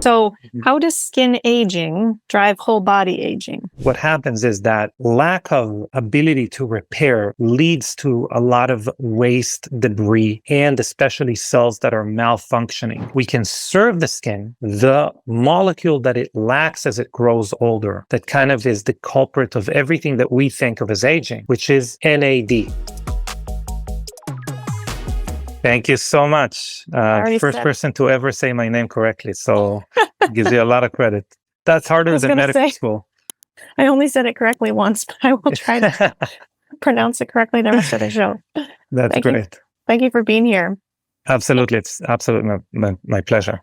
So how does skin aging drive whole body aging? What happens is that lack of ability to repair leads to a lot of waste, debris, and especially cells that are malfunctioning. We can serve the skin the molecule that it lacks as it grows older, that kind of is the culprit of everything that we think of as aging, which is NAD. Thank you so much. First person to ever say my name correctly, so it gives you a lot of credit. That's harder than medical school. I only said it correctly once, but I will try to pronounce it correctly the rest of the show. That's great. Thank you for being here. Absolutely. It's absolutely my pleasure.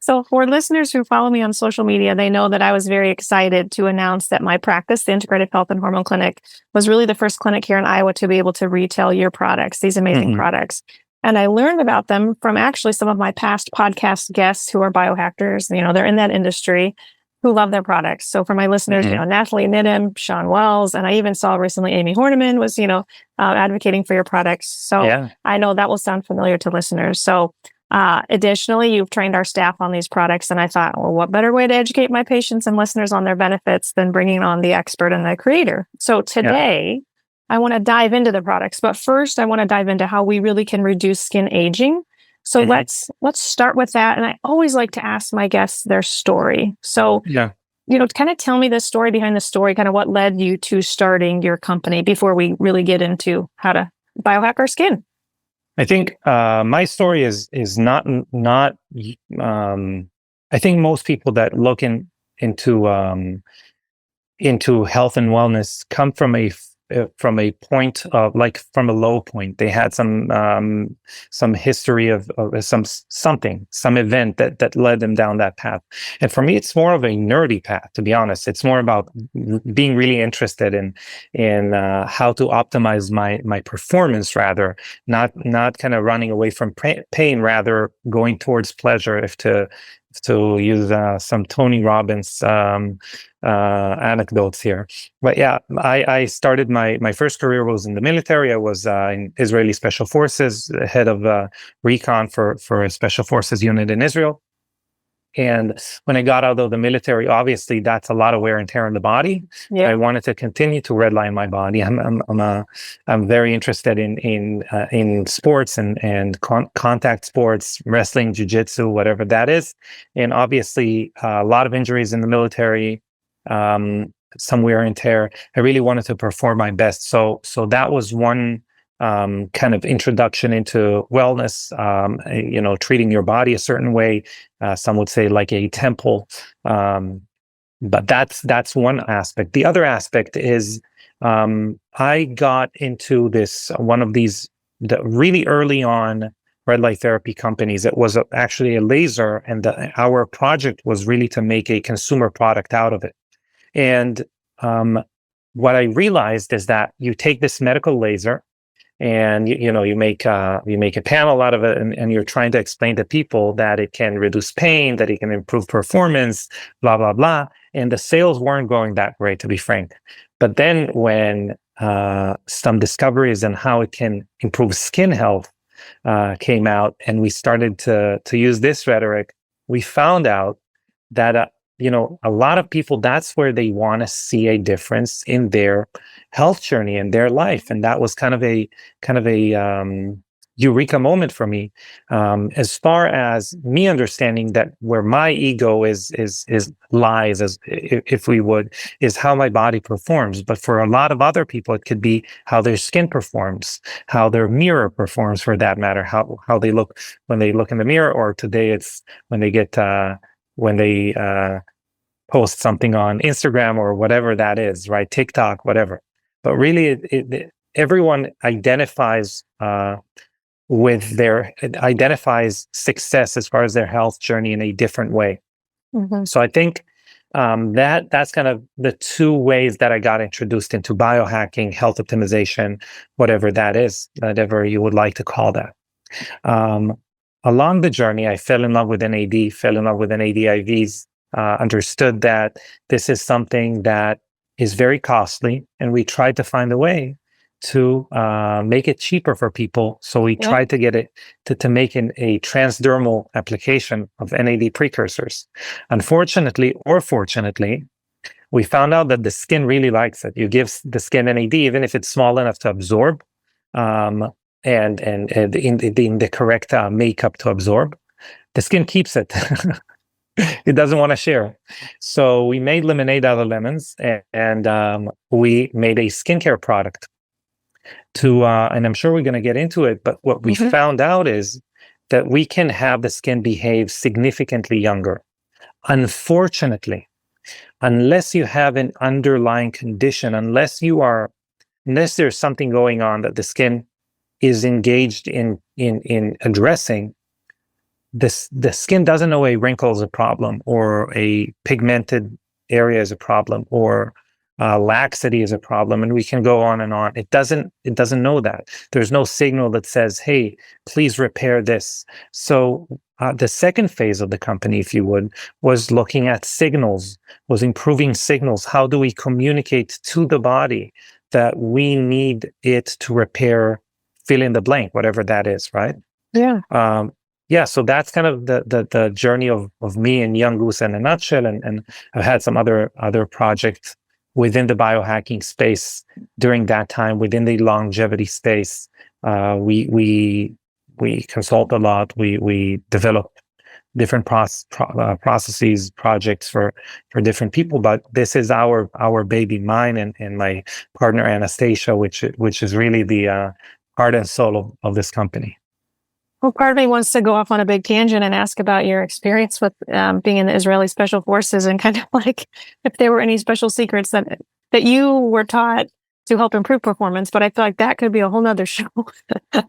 So for listeners who follow me on social media, they know that I was very excited to announce that my practice, the Integrative Health and Hormone Clinic, was really the first clinic here in Iowa to be able to retail your products, these amazing products. And I learned about them from actually some of my past podcast guests who are biohackers. You know, they're in that industry, who love their products. So for my listeners, you know, Natalie Nidham, Sean Wells, and I even saw recently Amy Horniman was, advocating for your products. So I know that will sound familiar to listeners. So additionally, you've trained our staff on these products. And I thought, well, what better way to educate my patients and listeners on their benefits than bringing on the expert and the creator? So today, I want to dive into the products, but first I want to dive into how we really can reduce skin aging. So let's start with that. And I always like to ask my guests their story. So, kind of tell me the story behind the story, kind of what led you to starting your company before we really get into how to biohack our skin. I think my story is not. I think most people that look into health and wellness come from a point of, like, from a low point. They had some history of some event that led them down that path. And for me, it's more of a nerdy path, to be honest. It's more about being really interested in how to optimize my performance, rather not kind of running away from pain, rather going towards pleasure, if to use some Tony Robbins anecdotes here. But I started my first career was in the military. I was in Israeli Special Forces, head of recon for a Special Forces unit in Israel. And when I got out of the military, obviously that's a lot of wear and tear on the body. I wanted to continue to redline my body. I'm very interested in sports and contact sports, wrestling, jiu-jitsu, whatever that is. And obviously a lot of injuries in the military, some wear and tear. I really wanted to perform my best. So that was one kind of introduction into wellness, treating your body a certain way. Some would say like a temple. But that's one aspect. The other aspect is I got into one of these really early on red light therapy companies. It was actually a laser, and our project was really to make a consumer product out of it. And what I realized is that you take this medical laser, and you make a panel out of it, and you're trying to explain to people that it can reduce pain, that it can improve performance, blah blah blah. And the sales weren't going that great, to be frank. But then when some discoveries on how it can improve skin health came out, and we started to use this rhetoric, we found out that a lot of people, that's where they want to see a difference in their health journey and their life. And that was kind of a eureka moment for me, as far as me understanding that where my ego is lies, as if we would, is how my body performs. But for a lot of other people, it could be how their skin performs, how their mirror performs, for that matter, how they look when they look in the mirror, or today it's when they post something on Instagram or whatever that is, right? TikTok, whatever. But really, everyone identifies identifies success as far as their health journey in a different way. So I think that's kind of the two ways that I got introduced into biohacking, health optimization, whatever that is, whatever you would like to call that. Along the journey, I fell in love with NAD, fell in love with NAD IVs, understood that this is something that is very costly, and we tried to find a way to make it cheaper for people. So we Yeah. tried to get it to make a transdermal application of NAD precursors. Unfortunately, or fortunately, we found out that the skin really likes it. You give the skin NAD, even if it's small enough to absorb, and in the correct makeup to absorb, the skin keeps it. It doesn't want to share. So we made lemonade out of lemons, and we made a skincare product and I'm sure we're going to get into it, but what we found out is that we can have the skin behave significantly younger. Unfortunately, unless you have an underlying condition, unless there's something going on that the skin is engaged in addressing, the skin doesn't know a wrinkle is a problem, or a pigmented area is a problem, or laxity is a problem, and we can go on and on. It doesn't know that. There's no signal that says, hey, please repair this. So the second phase of the company, if you would, was looking at signals, was improving signals. How do we communicate to the body that we need it to repair, fill in the blank, whatever that is, right? Yeah. Yeah, so that's kind of the journey of me and Young Goose in a nutshell, and I've had some other projects within the biohacking space during that time, within the longevity space. We consult a lot. We develop different processes, projects for different people. But this is our baby, mine and my partner Anastasia, which is really the heart and soul of this company. Well, part of me wants to go off on a big tangent and ask about your experience with being in the Israeli Special Forces, and kind of like if there were any special secrets that you were taught to help improve performance. But I feel like that could be a whole nother show.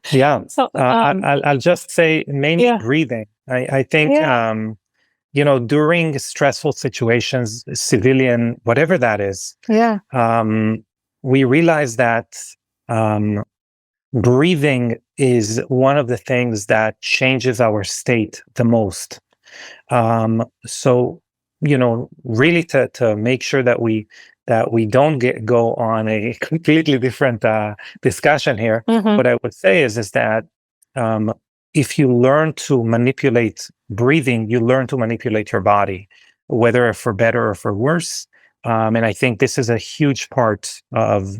Yeah. So I'll just say mainly breathing. I think, during stressful situations, civilian, whatever that is, we realize that breathing is one of the things that changes our state the most. So, really to make sure that we don't go on a completely different discussion here. What I would say is that if you learn to manipulate breathing, you learn to manipulate your body, whether for better or for worse. And I think this is a huge part of.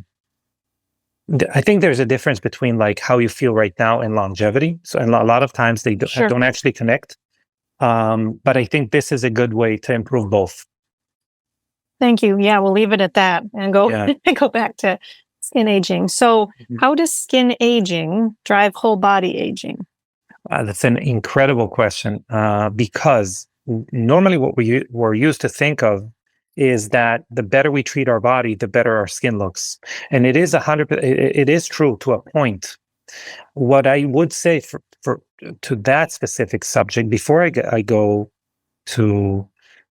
I think there's a difference between like how you feel right now and longevity. So, and a lot of times they don't actually connect. But I think this is a good way to improve both. Thank you. Yeah, we'll leave it at that and go go back to skin aging. So, how does skin aging drive whole body aging? That's an incredible question, because normally what we're used to think of is that the better we treat our body, the better our skin looks. And it is it is true to a point. What I would say to that specific subject, before I go to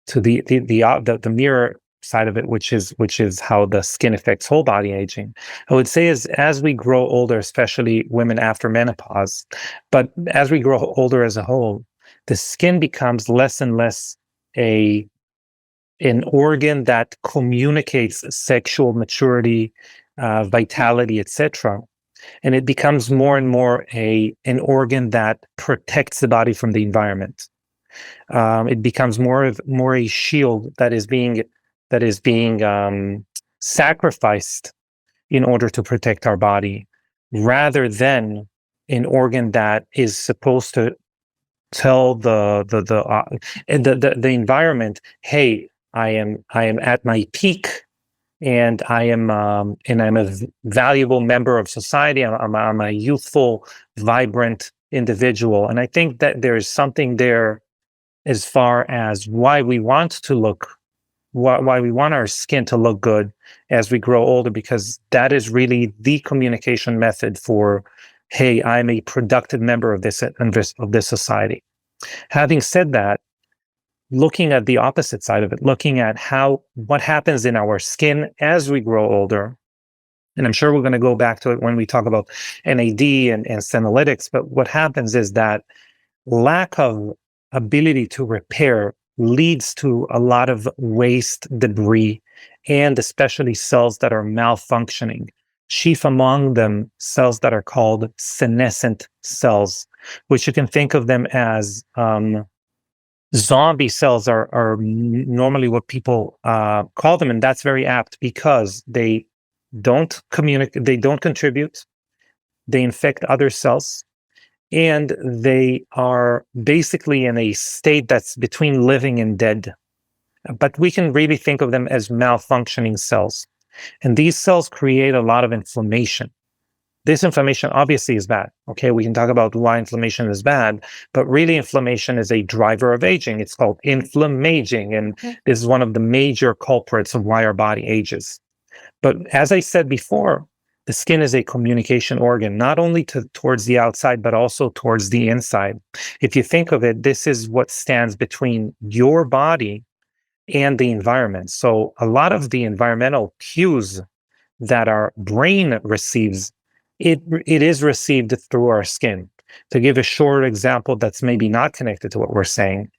the mirror side of it, which is how the skin affects whole body aging, I would say is as we grow older, especially women after menopause, but as we grow older as a whole, the skin becomes less and less an organ that communicates sexual maturity, vitality, etc. And it becomes more and more an organ that protects the body from the environment. It becomes more a shield that is being sacrificed in order to protect our body, rather than an organ that is supposed to tell the environment, hey, I am at my peak, and I'm a valuable member of society. I'm a youthful, vibrant individual, and I think that there is something there as far as why we want to look, why we want our skin to look good as we grow older, because that is really the communication method for, hey, I'm a productive member of this society. Having said that, looking at the opposite side of it, looking at what happens in our skin as we grow older, and I'm sure we're going to go back to it when we talk about NAD and senolytics, but what happens is that lack of ability to repair leads to a lot of waste, debris, and especially cells that are malfunctioning. chief among them cells that are called senescent cells, which you can think of them as zombie cells are normally what people call them, and that's very apt because they don't communicate, they don't contribute, they infect other cells, and they are basically in a state that's between living and dead. But we can really think of them as malfunctioning cells. And these cells create a lot of inflammation. This inflammation obviously is bad. Okay, we can talk about why inflammation is bad, but really inflammation is a driver of aging. It's called inflammaging, and this is one of the major culprits of why our body ages. But as I said before, the skin is a communication organ, not only towards the outside, but also towards the inside. If you think of it, this is what stands between your body and the environment. So a lot of the environmental cues that our brain receives, it is received through our skin. To give a short example that's maybe not connected to what we're saying,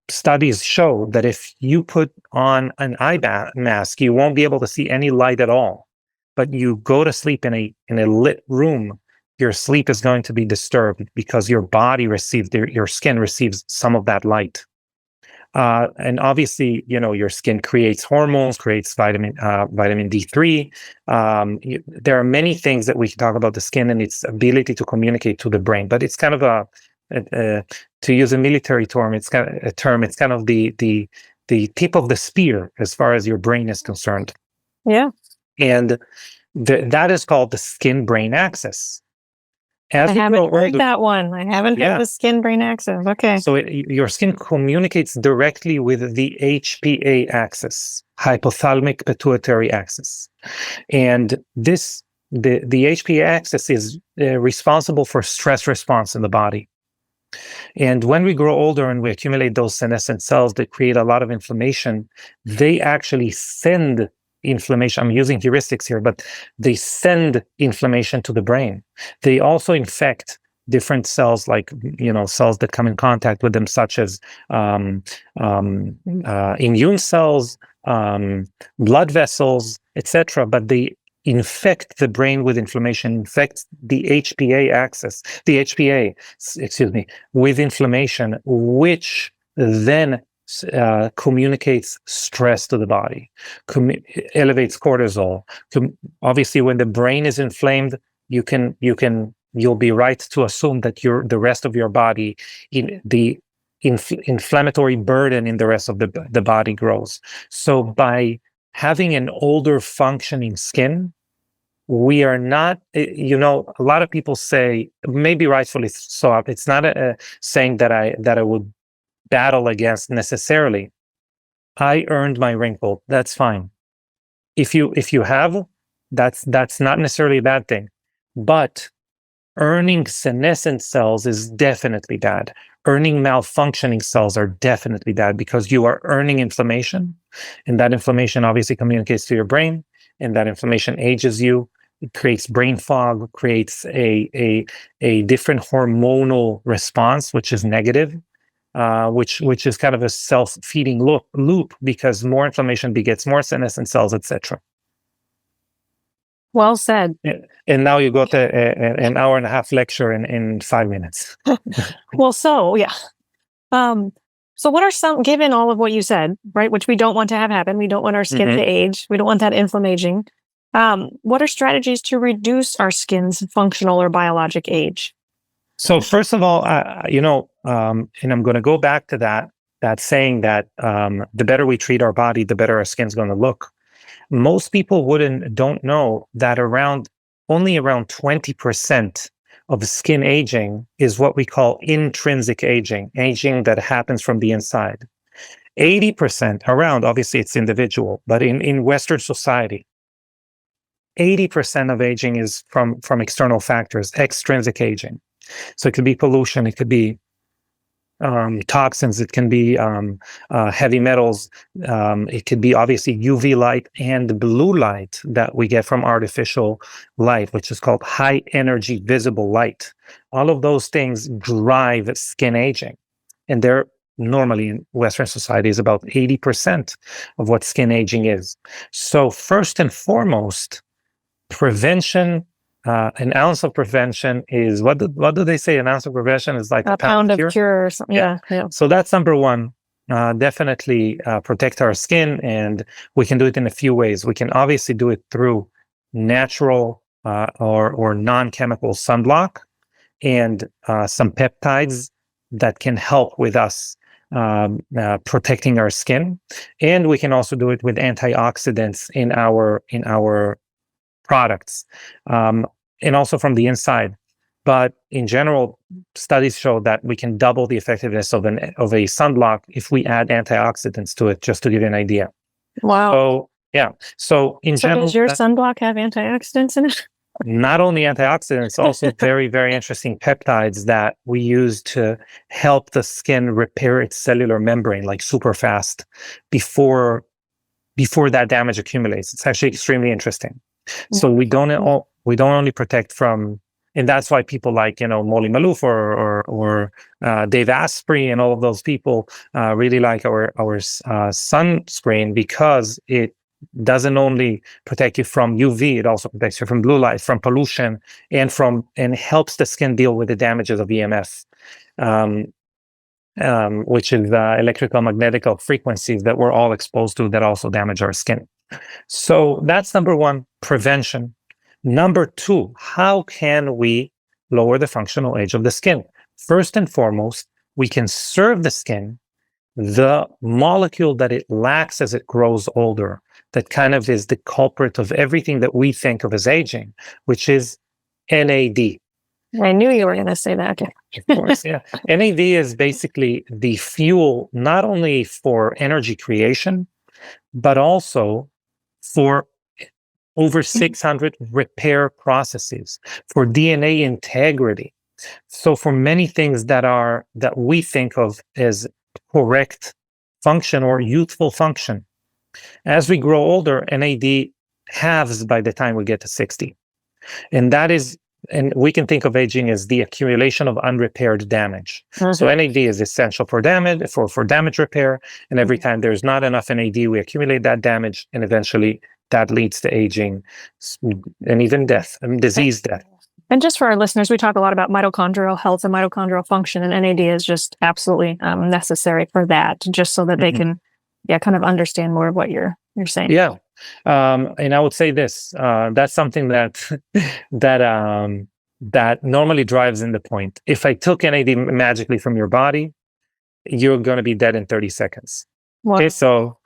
studies show that if you put on an eye mask, you won't be able to see any light at all. But you go to sleep in a lit room, your sleep is going to be disturbed because your body receives, your skin receives some of that light. And obviously, your skin creates hormones, creates vitamin D3. There are many things that we can talk about the skin and its ability to communicate to the brain, but it's kind of to use a military term, it's kind of the tip of the spear as far as your brain is concerned. Yeah. And that is called the skin-brain axis. I haven't heard that one. I haven't heard the skin-brain axis. Okay. So your skin communicates directly with the HPA axis, hypothalamic pituitary axis. And the HPA axis is responsible for stress response in the body. And when we grow older and we accumulate those senescent cells that create a lot of inflammation, they actually send inflammation. I'm using heuristics here, but they send inflammation to the brain. They also infect different cells, like cells that come in contact with them, such as immune cells, blood vessels, etc. But they infect the brain with inflammation, infect the HPA axis, with inflammation, which then communicates stress to the body, elevates cortisol. Obviously, when the brain is inflamed, you'll be right to assume that the rest of your body, the inflammatory burden in the rest of the body grows. So by having an older functioning skin, we are not, a lot of people say, maybe rightfully so, it's not a saying that I would battle against necessarily. I earned my wrinkle. That's fine. If you have, that's not necessarily a bad thing. But earning senescent cells is definitely bad. Earning malfunctioning cells are definitely bad because you are earning inflammation, and that inflammation obviously communicates to your brain, and that inflammation ages you. It creates brain fog, creates a different hormonal response, which is negative. Which is kind of a self-feeding loop because more inflammation begets more senescent cells, etc. Well said. And now you got an hour and a half lecture in 5 minutes. Well, so yeah. So what are some, given all of what you said, right, which we don't want to have happen, we don't want our skin to age, we don't want that inflammaging. What are strategies to reduce our skin's functional or biologic age? So first of all, and I'm going to go back to that saying that the better we treat our body, the better our skin's going to look. Most people don't know that only around 20% of skin aging is what we call intrinsic aging that happens from the inside. 80% obviously it's individual, but in Western society, 80% of aging is from external factors, extrinsic aging. So it could be pollution, it could be toxins, it can be heavy metals, it could be obviously UV light and blue light that we get from artificial light, which is called high energy visible light. All of those things drive skin aging, and they're normally in Western society is about 80% of what skin aging is. So first and foremost, prevention, an ounce of prevention is, what do they say? An ounce of prevention is like a pound of cure or something. Yeah. So that's number one. Definitely protect our skin, and we can do it in a few ways. We can obviously do it through natural or non-chemical sunblock and some peptides that can help with us protecting our skin. And we can also do it with antioxidants in our products, and also from the inside. But in general, studies show that we can double the effectiveness of a sunblock if we add antioxidants to it, just to give you an idea. Wow. So, yeah. So in general, does your sunblock have antioxidants in it? Not only antioxidants, also very, very interesting peptides that we use to help the skin repair its cellular membrane like super fast before that damage accumulates. It's actually extremely interesting. So we don't only protect from, and that's why people like, Molly Maloof or Dave Asprey and all of those people really like our sunscreen, because it doesn't only protect you from UV, it also protects you from blue light, from pollution, and helps the skin deal with the damages of EMFs, which is electrical magnetical frequencies that we're all exposed to that also damage our skin. So that's number one, prevention. Number two, how can we lower the functional age of the skin? First and foremost, we can serve the skin the molecule that it lacks as it grows older, that kind of is the culprit of everything that we think of as aging, which is NAD. I knew you were going to say that. Of course, yeah. NAD is basically the fuel, not only for energy creation, but also for over 600 repair processes, for DNA integrity. So for many things that we think of as correct function or youthful function, as we grow older, NAD halves by the time we get to 60. And we can think of aging as the accumulation of unrepaired damage. Mm-hmm. So NAD is essential for damage repair. And every time there's not enough NAD, we accumulate that damage, and eventually that leads to aging and even death, disease death. And just for our listeners, we talk a lot about mitochondrial health and mitochondrial function, and NAD is just absolutely necessary for that, just so that they can, kind of understand more of what you're saying. Yeah. And I would say this, that's something that normally drives in the point. If I took NAD magically from your body, you're going to be dead in 30 seconds. Wow. Okay, so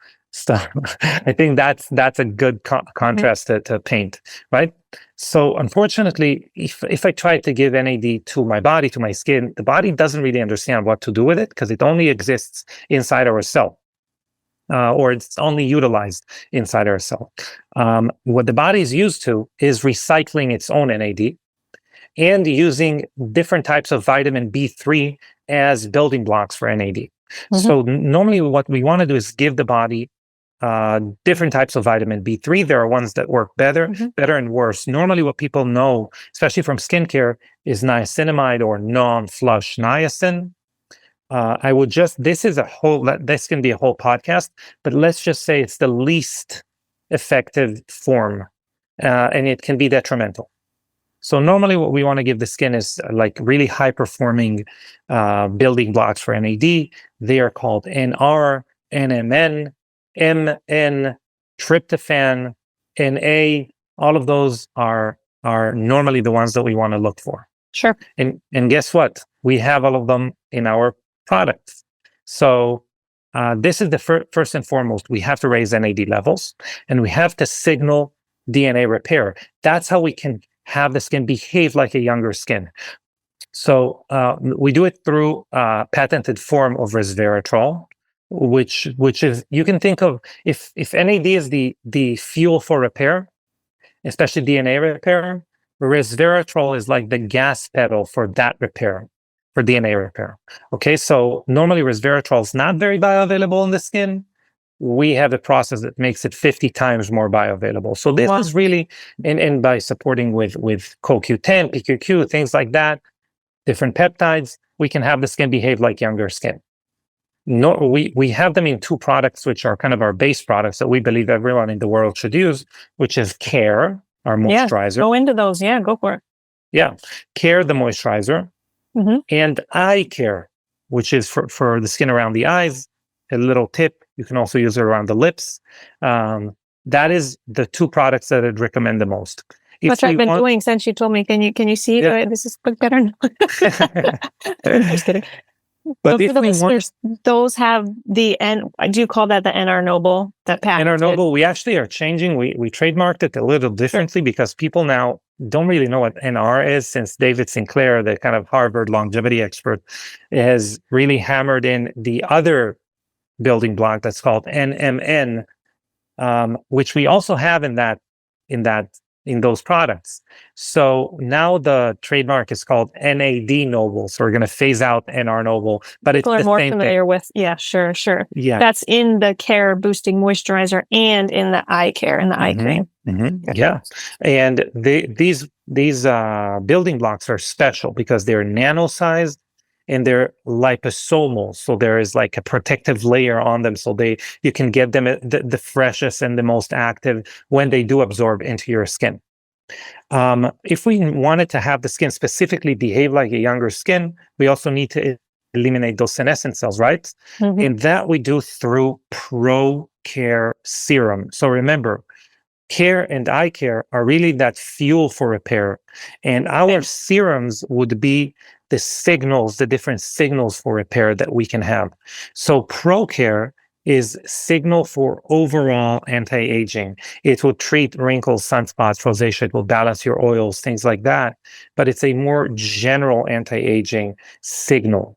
I think that's a good contrast to paint, right? So unfortunately, if I try to give NAD to my body, to my skin, the body doesn't really understand what to do with it, because it only exists inside our cell. Or it's only utilized inside our cell. What the body is used to is recycling its own NAD and using different types of vitamin B3 as building blocks for NAD. Mm-hmm. So normally what we want to do is give the body different types of vitamin B3. There are ones that work better and worse. Normally what people know, especially from skincare, is niacinamide or non-flush niacin. This can be a whole podcast, but let's just say it's the least effective form, and it can be detrimental. So normally what we want to give the skin is like really high performing building blocks for NAD. They are called NR, NMN, MN, tryptophan, NA. All of those are normally the ones that we want to look for. Sure. And guess what? We have all of them in our products. So this is the first and foremost. We have to raise NAD levels, and we have to signal DNA repair. That's how we can have the skin behave like a younger skin. So we do it through a patented form of resveratrol, which is, you can think of, if NAD is the fuel for repair, especially DNA repair, resveratrol is like the gas pedal for that repair, for DNA repair. Okay, so normally resveratrol is not very bioavailable in the skin. We have a process that makes it 50 times more bioavailable. So this is really, and by supporting with CoQ10, PQQ, things like that, different peptides, we can have the skin behave like younger skin. No, we have them in two products, which are kind of our base products that we believe everyone in the world should use, which is Care, our Yeah, moisturizer. go into those. Yeah, go for it. Yeah. Care, the moisturizer. Mhm. And eye care, which is for the skin around the eyes. A little tip, you can also use it around the lips. That is the two products that I'd recommend the most. If Which I've we been want, doing since you told me. Can you see? yeah. This is look better now. Just kidding. But For if the we want listeners, those have the N. Do you call that the NR Noble? That package? NR Noble, we actually are changing. We trademarked it a little differently because people now don't really know what NR is, since David Sinclair, the kind of Harvard longevity expert, has really hammered in the other building block that's called NMN, which we also have in those products. So now the trademark is called NAD Noble. So we're going to phase out NR Noble, but it's People are the more same familiar thing. with. Yeah, sure. Yeah. That's in the care boosting moisturizer and in the eye care and the eye cream. Yeah. And these building blocks are special because they're nano-sized and they're liposomal. So there is like a protective layer on them. So you can get them the freshest and the most active when they do absorb into your skin. If we wanted to have the skin specifically behave like a younger skin, we also need to eliminate those senescent cells, right? And that we do through Pro Care Serum. So remember, care and eye care are really that fuel for repair. And our serums would be the signals, the different signals for repair that we can have. So ProCare is signal for overall anti-aging. It will treat wrinkles, sunspots, rosacea. It will balance your oils, things like that. But it's a more general anti-aging signal.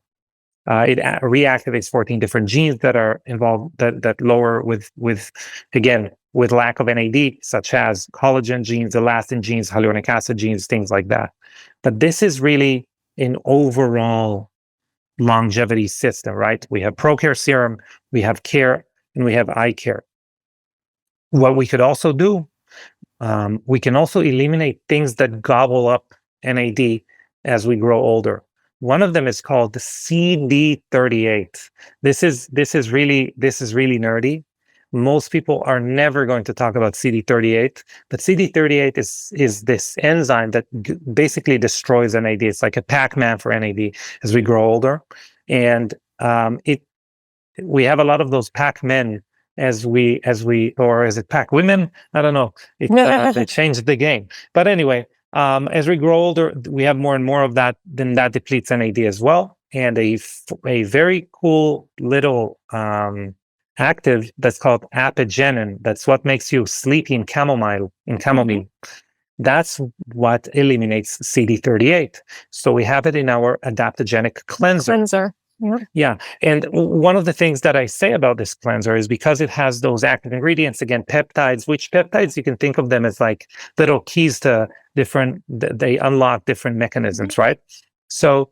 It reactivates 14 different genes that are involved that lower with lack of NAD, such as collagen genes, elastin genes, hyaluronic acid genes, things like that. But this is really an overall longevity system, right? We have ProCare Serum, we have care, and we have eye care. What we could also do, we can also eliminate things that gobble up NAD as we grow older. One of them is called the CD38. This is really nerdy. Most people are never going to talk about CD38, but CD38 is this enzyme that basically destroys NAD. It's like a Pac-Man for NAD as we grow older, and we have a lot of those Pac-Men or is it Pac-Women? I don't know. They changed the game, but anyway. As we grow older, we have more and more of that. Then that depletes NAD as well. And a very cool little active that's called apigenin. That's what makes you sleepy in chamomile. That's what eliminates CD38. So we have it in our adaptogenic cleanser. Yeah. And one of the things that I say about this cleanser is because it has those active ingredients, again, peptides, which peptides, you can think of them as like little keys to they unlock different mechanisms, right? So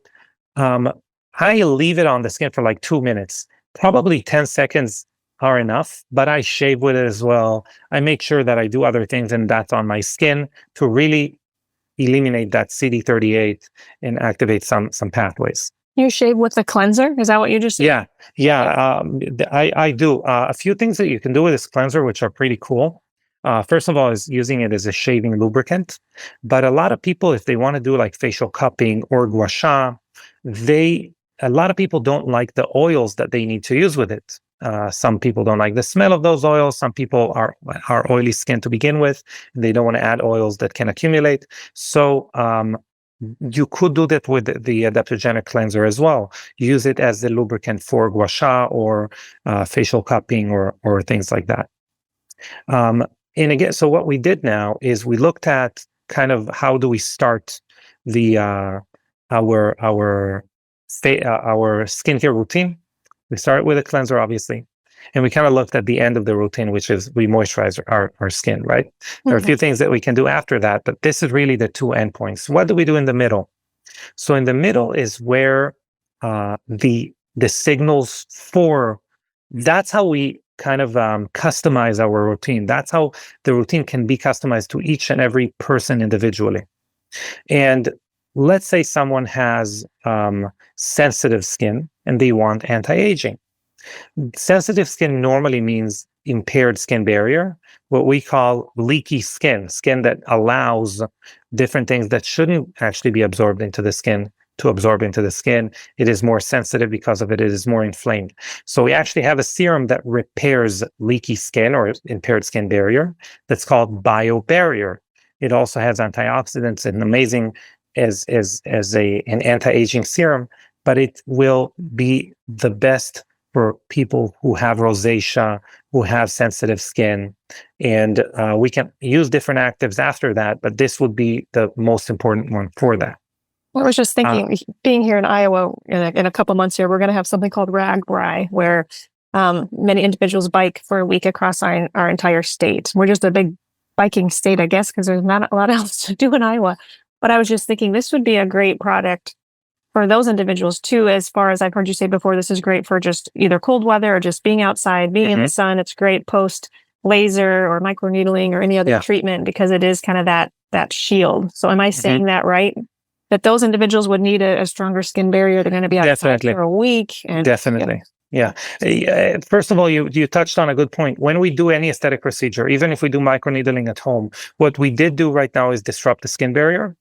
I leave it on the skin for like 2 minutes. Probably 10 seconds are enough, but I shave with it as well. I make sure that I do other things and that's on my skin to really eliminate that CD38 and activate some pathways. You shave with the cleanser? Is that what you just said? Yeah. I do. A few things that you can do with this cleanser, which are pretty cool. First of all, is using it as a shaving lubricant. But a lot of people, if they want to do like facial cupping or gua sha, a lot of people don't like the oils that they need to use with it. Some people don't like the smell of those oils. Some people are oily skin to begin with, and they don't want to add oils that can accumulate. So you could do that with the adaptogenic cleanser as well. Use it as the lubricant for gua sha or facial cupping or things like that. And again, so what we did now is we looked at kind of how do we start the our skincare routine. We start with a cleanser, obviously. And we kind of looked at the end of the routine, which is we moisturize our skin, right? There are a few things that we can do after that, but this is really the two endpoints. What do we do in the middle? So in the middle is where the signals that's how we kind of customize our routine. That's how the routine can be customized to each and every person individually. And let's say someone has sensitive skin and they want anti-aging. Sensitive skin normally means impaired skin barrier, what we call leaky skin that allows different things that shouldn't actually be absorbed into the skin to absorb into the skin. It is more sensitive because of it. It is more inflamed. So we actually have a serum that repairs leaky skin or impaired skin barrier that's called BioBarrier. It also has antioxidants and amazing as an anti-aging serum, but it will be the best for people who have rosacea, who have sensitive skin. And we can use different actives after that, but this would be the most important one for that. I was just thinking, being here in Iowa in a couple months here, we're going to have something called RAGBRAI, where many individuals bike for a week across our entire state. We're just a big biking state, I guess, because there's not a lot else to do in Iowa. But I was just thinking this would be a great product for those individuals too, as far as I've heard you say before. This is great for just either cold weather or just being outside, being in the sun. It's great post laser or microneedling or any other treatment, because it is kind of that shield. So am I saying that right? That those individuals would need a stronger skin barrier. They're going to be outside for a week. And, Definitely. Yeah. First of all, you touched on a good point. When we do any aesthetic procedure, even if we do microneedling at home, what we did do right now is disrupt the skin barrier.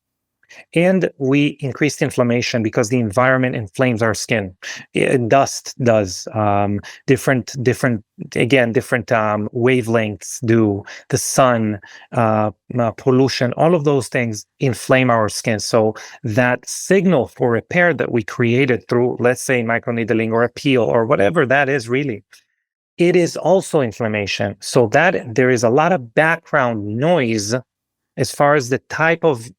And we increased inflammation because the environment inflames our skin. Dust does, different wavelengths do, the sun, pollution, all of those things inflame our skin. So that signal for repair that we created through, let's say, microneedling or a peel or whatever that is really, it is also inflammation. So that there is a lot of background noise as far as the type of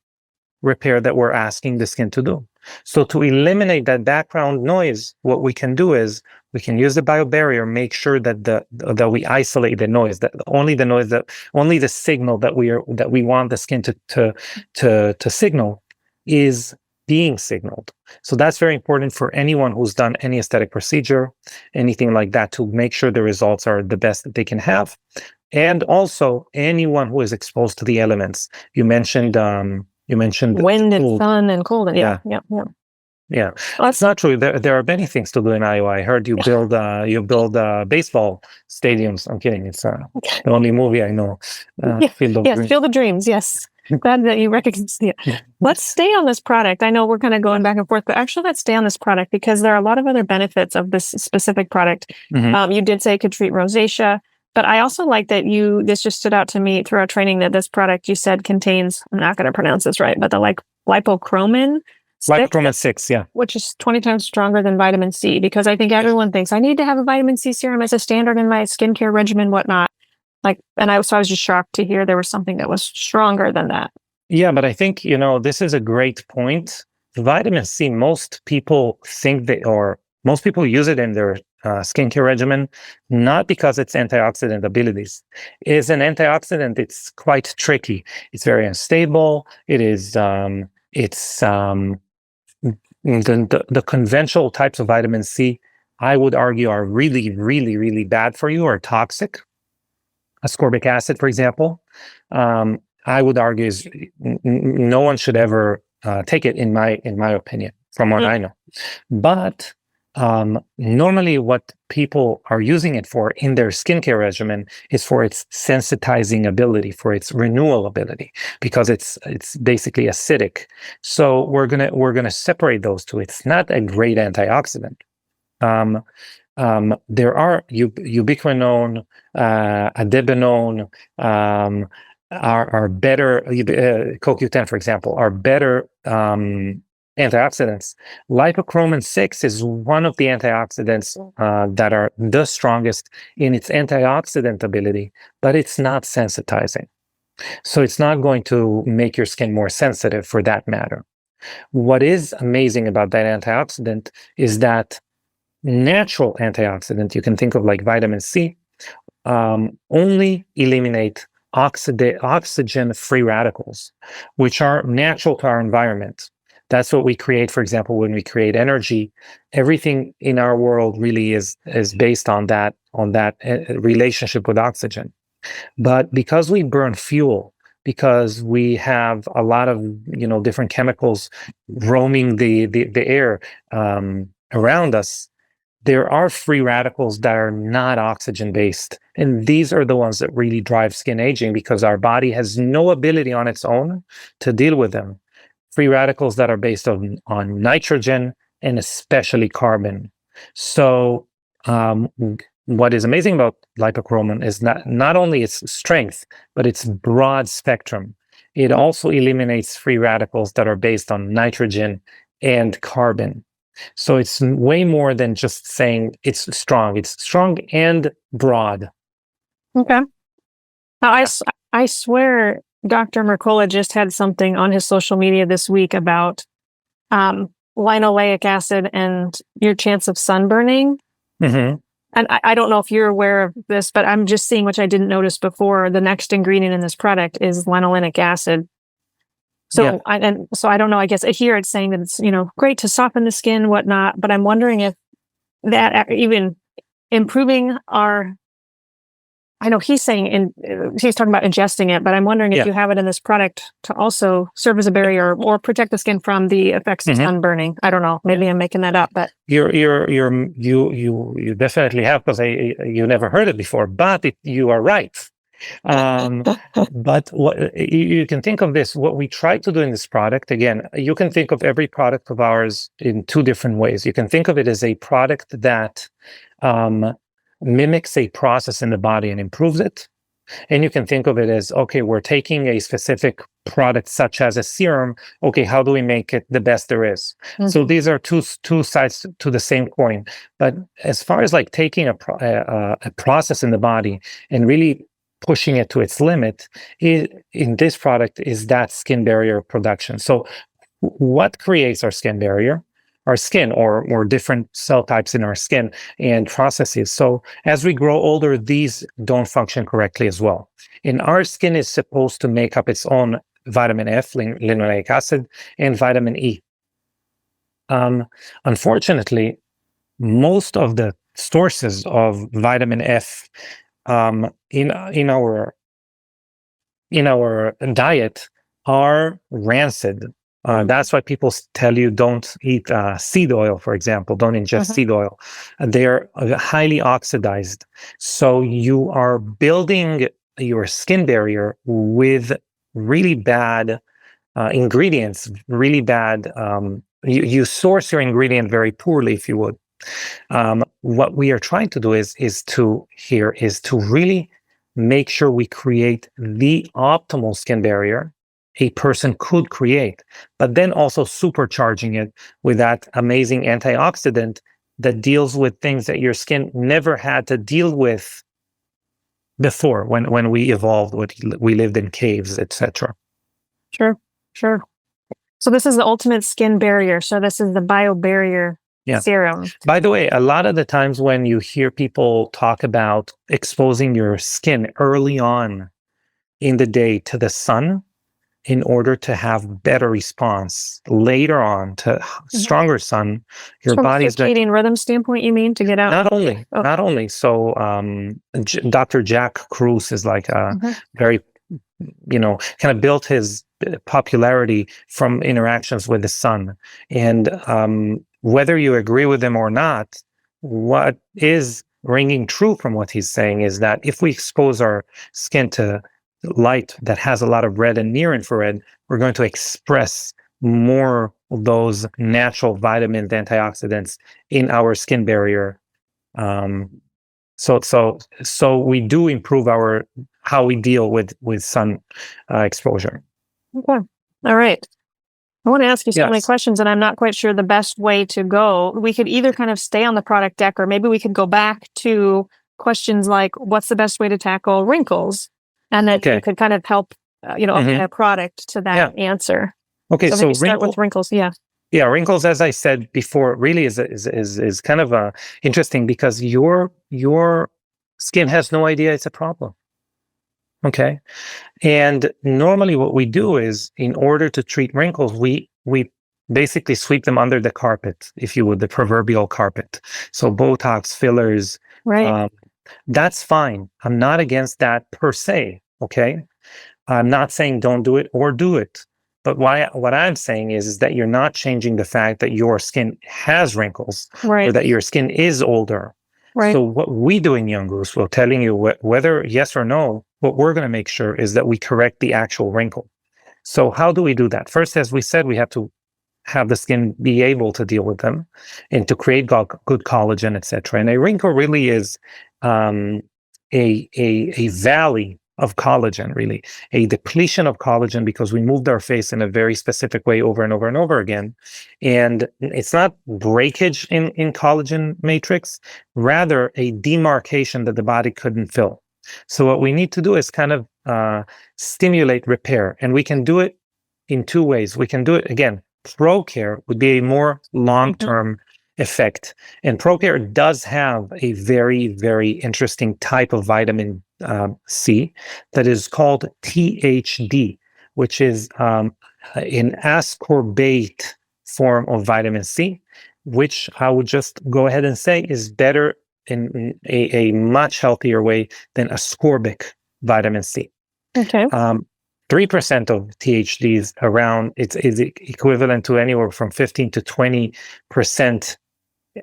repair that we're asking the skin to do. So to eliminate that background noise, what we can do is we can use the biobarrier, make sure that that we isolate the noise, that only the signal that we want the skin to signal is being signaled. So that's very important for anyone who's done any aesthetic procedure, anything like that, to make sure the results are the best that they can have. And also anyone who is exposed to the elements. You mentioned wind and sun and cold. And yeah. Well, that's not true. There are many things to do in Iowa. I heard you build baseball stadiums. I'm kidding. It's the only movie I know. Field of Dreams. Yes. Glad that you recognize it. Let's stay on this product. I know we're kind of going back and forth, but actually let's stay on this product because there are a lot of other benefits of this specific product. You did say it could treat rosacea. But I also like that this just stood out to me throughout training, that this product you said contains, I'm not going to pronounce this right, but the lipochromin 6, which is 20 times stronger than vitamin C, because I think everyone thinks I need to have a vitamin C serum as a standard in my skincare regimen, whatnot. I was just shocked to hear there was something that was stronger than that. Yeah, but I think, this is a great point. Vitamin C, most people use it in their skincare regimen, not because its antioxidant abilities. As an antioxidant, it's quite tricky. It's very unstable. It is, the conventional types of vitamin C, I would argue, are really, really, really bad for you or toxic. Ascorbic acid, for example, I would argue no one should ever take it, in my opinion, from what I know. But normally what people are using it for in their skincare regimen is for its sensitizing ability, for its renewal ability, because it's basically acidic. So we're gonna separate those two. It's not a great antioxidant. There are ubiquinone, adiponone, are better. CoQ10, for example, are better antioxidants. Lipochromin 6 is one of the antioxidants that are the strongest in its antioxidant ability, but it's not sensitizing. So it's not going to make your skin more sensitive, for that matter. What is amazing about that antioxidant is that natural antioxidant, you can think of like vitamin C, only eliminate oxygen free radicals, which are natural to our environment. That's what we create, for example, when we create energy. Everything in our world really is based on that relationship with oxygen. But because we burn fuel, because we have a lot of different chemicals roaming the air around us, there are free radicals that are not oxygen based And these are the ones that really drive skin aging because our body has no ability on its own to deal with them. Free radicals that are based on nitrogen and especially carbon. So what is amazing about lipochroman is not only its strength, but its broad spectrum. It also eliminates free radicals that are based on nitrogen and carbon. So it's way more than just saying it's strong. It's strong and broad. Okay. Now, I swear Dr. Mercola just had something on his social media this week about linoleic acid and your chance of sunburning. Mm-hmm. And I don't know if you're aware of this, but I'm just seeing, which I didn't notice before, the next ingredient in this product is linolenic acid. So, Yeah. I don't know, I guess here it's saying that it's, great to soften the skin, whatnot, but I'm wondering if that even improving I know he's saying, he's talking about ingesting it, but I'm wondering if you have it in this product to also serve as a barrier or protect the skin from the effects of sunburning. I don't know. Maybe I'm making that up, but you definitely have, because you never heard it before. But you are right. But what you can think of this, what we try to do in this product, again, you can think of every product of ours in two different ways. You can think of it as a product that mimics a process in the body and improves it. And you can think of it as, okay, we're taking a specific product such as a serum. Okay, how do we make it the best there is? Mm-hmm. So these are two sides to the same coin. But as far as like taking a process in the body and really pushing it to its limit, in this product is that skin barrier production. So what creates our skin barrier? Our skin or different cell types in our skin and processes. So as we grow older, these don't function correctly as well. And our skin is supposed to make up its own vitamin F, linoleic acid, and vitamin E. Unfortunately, most of the sources of vitamin F in our diet are rancid. That's why people tell you don't eat seed oil, for example. Don't ingest seed oil. They're highly oxidized. So you are building your skin barrier with really bad ingredients, really bad. You source your ingredient very poorly, if you would. What we are trying to do is to really make sure we create the optimal skin barrier a person could create, but then also supercharging it with that amazing antioxidant that deals with things that your skin never had to deal with before when we evolved, we lived in caves, etc. Sure. So this is the ultimate skin barrier. So this is the biobarrier serum. By the way, a lot of the times when you hear people talk about exposing your skin early on in the day to the sun, in order to have better response later on to stronger sun, your body's from a circadian rhythm standpoint, you mean, to get out? Not only. So Dr. Jack Kruse is like a very, kind of built his popularity from interactions with the sun. And whether you agree with him or not, what is ringing true from what he's saying is that if we expose our skin to light that has a lot of red and near infrared, we're going to express more of those natural vitamins, antioxidants in our skin barrier. So we do improve how we deal with sun exposure. Okay. All right. I want to ask you so many questions, and I'm not quite sure the best way to go. We could either kind of stay on the product deck, or maybe we could go back to questions like, what's the best way to tackle wrinkles? And that you could kind of help, apply a product to that answer. Okay, so maybe start with wrinkles. Yeah, wrinkles, as I said before, really is kind of interesting because your skin has no idea it's a problem. Okay, and normally what we do is, in order to treat wrinkles, we basically sweep them under the carpet, if you would, the proverbial carpet. So Botox, fillers, right. That's fine. I'm not against that per se. Okay. I'm not saying don't do it or do it. But what I'm saying is that you're not changing the fact that your skin has wrinkles, or that your skin is older. Right. So what we do in Young Goose, we're telling you whether yes or no, what we're going to make sure is that we correct the actual wrinkle. So how do we do that? First, as we said, we have to have the skin be able to deal with them and to create good collagen, etc. And a wrinkle really is a valley of collagen, really a depletion of collagen, because we moved our face in a very specific way over and over and over again. And it's not breakage in collagen matrix, rather a demarcation that the body couldn't fill. So what we need to do is kind of stimulate repair, and we can do it in two ways. We can do it again. ProCare would be a more long-term effect. And ProCare does have a very, very interesting type of vitamin C that is called THD, which is an ascorbate form of vitamin C, which I would just go ahead and say is better in a much healthier way than ascorbic vitamin C. Okay. 3% of THDs around, it's equivalent to anywhere from 15 to 20%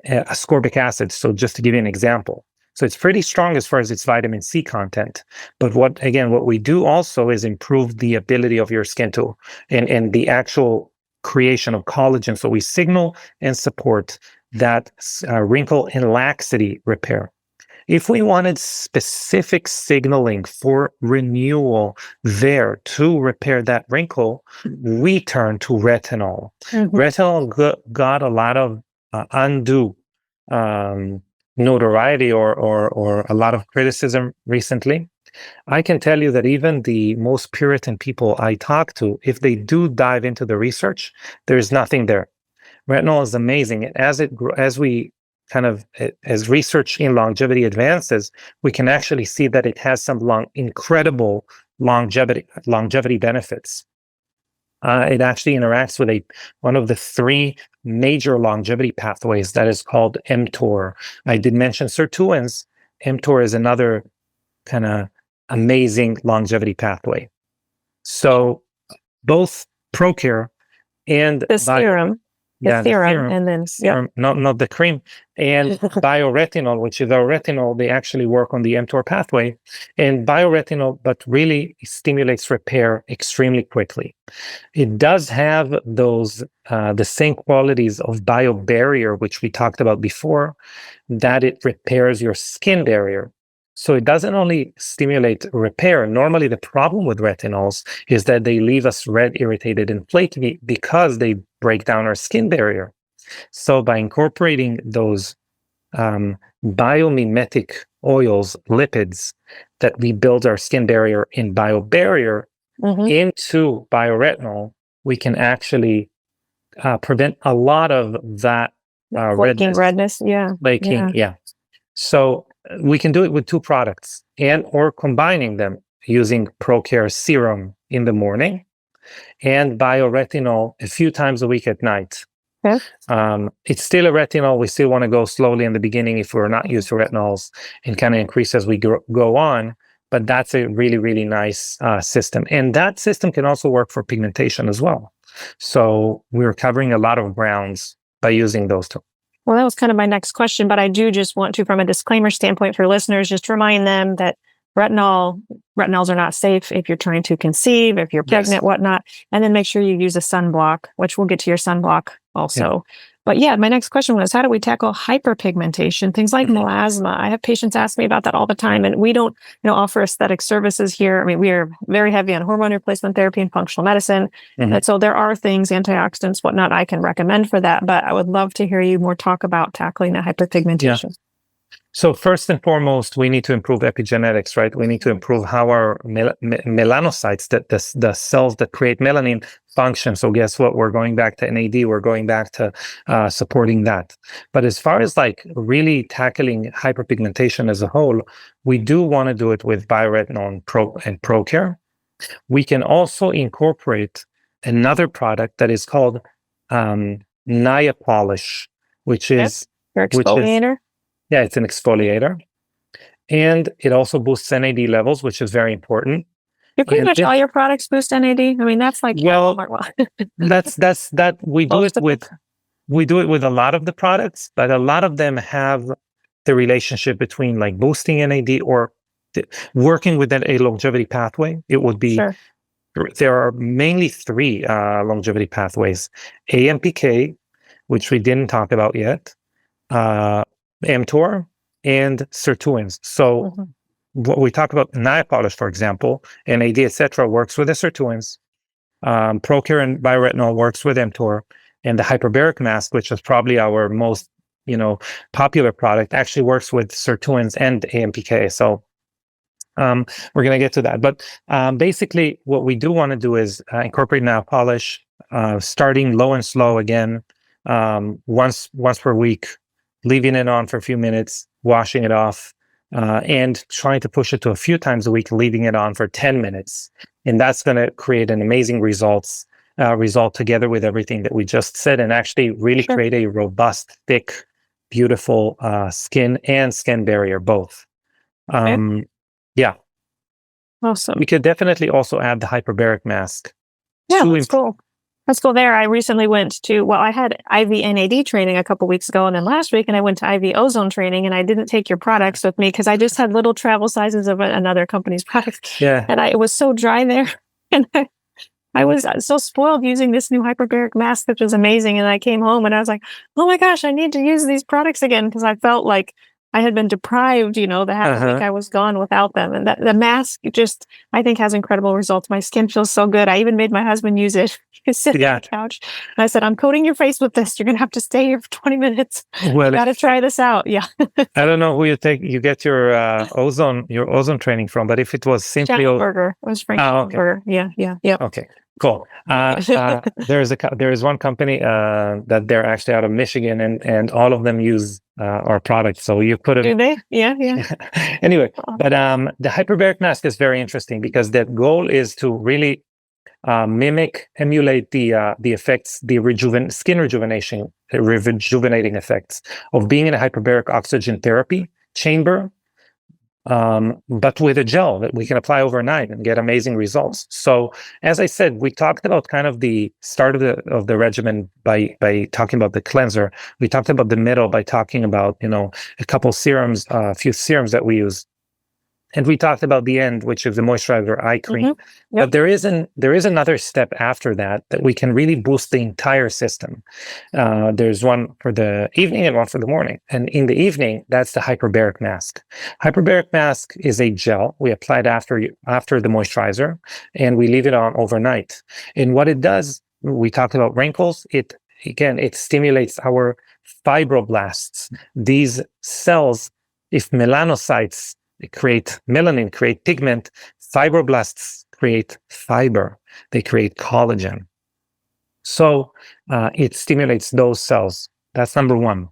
ascorbic acid. So just to give you an example. So it's pretty strong as far as its vitamin C content. But what we do also is improve the ability of your skin to, and the actual creation of collagen. So we signal and support that wrinkle and laxity repair. If we wanted specific signaling for renewal there to repair that wrinkle, we turn to retinol. Retinol got a lot of undue notoriety or a lot of criticism recently. I can tell you that even the most Puritan people I talk to, if they do dive into the research, there's nothing there. Retinol is amazing. As research in longevity advances, we can actually see that it has some incredible longevity benefits. It actually interacts with one of the three major longevity pathways that is called mTOR. I did mention sirtuins. mTOR is another kind of amazing longevity pathway. So both ProCare and the serum. The serum, and then serum, not the cream, and bioretinol, which is our retinol, they actually work on the mTOR pathway. And bioretinol, but really stimulates repair extremely quickly. It does have those the same qualities of biobarrier, which we talked about before, that it repairs your skin barrier. So it doesn't only stimulate repair. Normally, the problem with retinols is that they leave us red, irritated, and flaky because they break down our skin barrier. So by incorporating those biomimetic oils, lipids that we build our skin barrier in biobarrier into bioretinol, we can actually prevent a lot of that redness. Yeah. So we can do it with two products or combining them using ProCare serum in the morning and bioretinol a few times a week at night. Okay. It's still a retinol. We still want to go slowly in the beginning if we're not used to retinols, and kind of increase as we go on. But that's a really, really nice system. And that system can also work for pigmentation as well. So we're covering a lot of grounds by using those two. Well, that was kind of my next question, but I do just want to, from a disclaimer standpoint for listeners, just remind them that retinols are not safe if you're trying to conceive, if you're pregnant, whatnot, and then make sure you use a sunblock, which we'll get to your sunblock also. Yeah. But yeah, my next question was, how do we tackle hyperpigmentation, things like melasma? I have patients ask me about that all the time, and we don't, offer aesthetic services here. I mean, we are very heavy on hormone replacement therapy and functional medicine. And so there are things, antioxidants, whatnot, I can recommend for that, but I would love to hear you more talk about tackling that hyperpigmentation. Yeah. So first and foremost, we need to improve epigenetics, right? We need to improve how our melanocytes, the cells that create melanin, function. So guess what? We're going back to NAD. We're going back to supporting that. But as far as really tackling hyperpigmentation as a whole, we do want to do it with bioretinol and ProCare. We can also incorporate another product that is called Nia Polish, which is your exfoliator. Yeah, it's an exfoliator. And it also boosts NAD levels, which is very important. Pretty much all your products boost NAD. I mean, that's like we do it with a lot of the products, but a lot of them have the relationship between like boosting NAD or working within a longevity pathway, it would be Sure. there are mainly three longevity pathways: AMPK, which we didn't talk about yet, mTOR, and sirtuins. So Mhm. what we talk about nail polish, for example, NAD, etc., works with the sirtuins. Procare and bioretinol works with mTOR, and the hyperbaric mask, which is probably our most popular product, actually works with sirtuins and AMPK. So we're going to get to that. But basically, what we do want to do is incorporate nail polish, starting low and slow again, once per week, leaving it on for a few minutes, washing it off, and trying to push it to a few times a week, leaving it on for 10 minutes. And that's going to create an amazing result together with everything that we just said, and actually really Sure. create a robust, thick, beautiful skin and skin barrier, both. Okay. Yeah. Awesome. We could definitely also add the hyperbaric mask. Yeah, that's cool. That's cool. There, I recently went to, I had IV NAD training a couple weeks ago, and then last week, and I went to IV ozone training, and I didn't take your products with me because I just had little travel sizes of another company's products. Yeah. And it was so dry there, and I was so spoiled using this new hyperbaric mask, which was amazing. And I came home and I was like, oh my gosh, I need to use these products again, because I felt like I had been deprived, the half the week I was gone without them. And the mask just, I think, has incredible results. My skin feels so good. I even made my husband use it. He's sitting on the couch. And I said, I'm coating your face with this. You're going to have to stay here for 20 minutes. Well, got to try this out. Yeah. I don't know who you get your ozone training from, but if it was simply Burger, it was Frank Burger. Yeah. Okay. Cool. There is one company that they're actually out of Michigan, and all of them use our product. So you could have. Do they? Yeah. Anyway, but the hyperbaric mask is very interesting because the goal is to really emulate the effects, the skin rejuvenating effects of being in a hyperbaric oxygen therapy chamber. But with a gel that we can apply overnight and get amazing results. So, as I said, we talked about kind of the start of the regimen by talking about the cleanser. We talked about the middle by talking about a couple serums, a few serums that we use, and we talked about the end, which is the moisturizer eye cream. Yep. But there is another step after that we can really boost the entire system. There's one for the evening and one for the morning. And in the evening, that's the hyperbaric mask. Hyperbaric mask is a gel. We apply it after the moisturizer, and we leave it on overnight. And what it does, we talked about wrinkles. It stimulates our fibroblasts. These cells, if melanocytes create melanin, create pigment, fibroblasts create fiber. They create collagen. So it stimulates those cells. That's number one.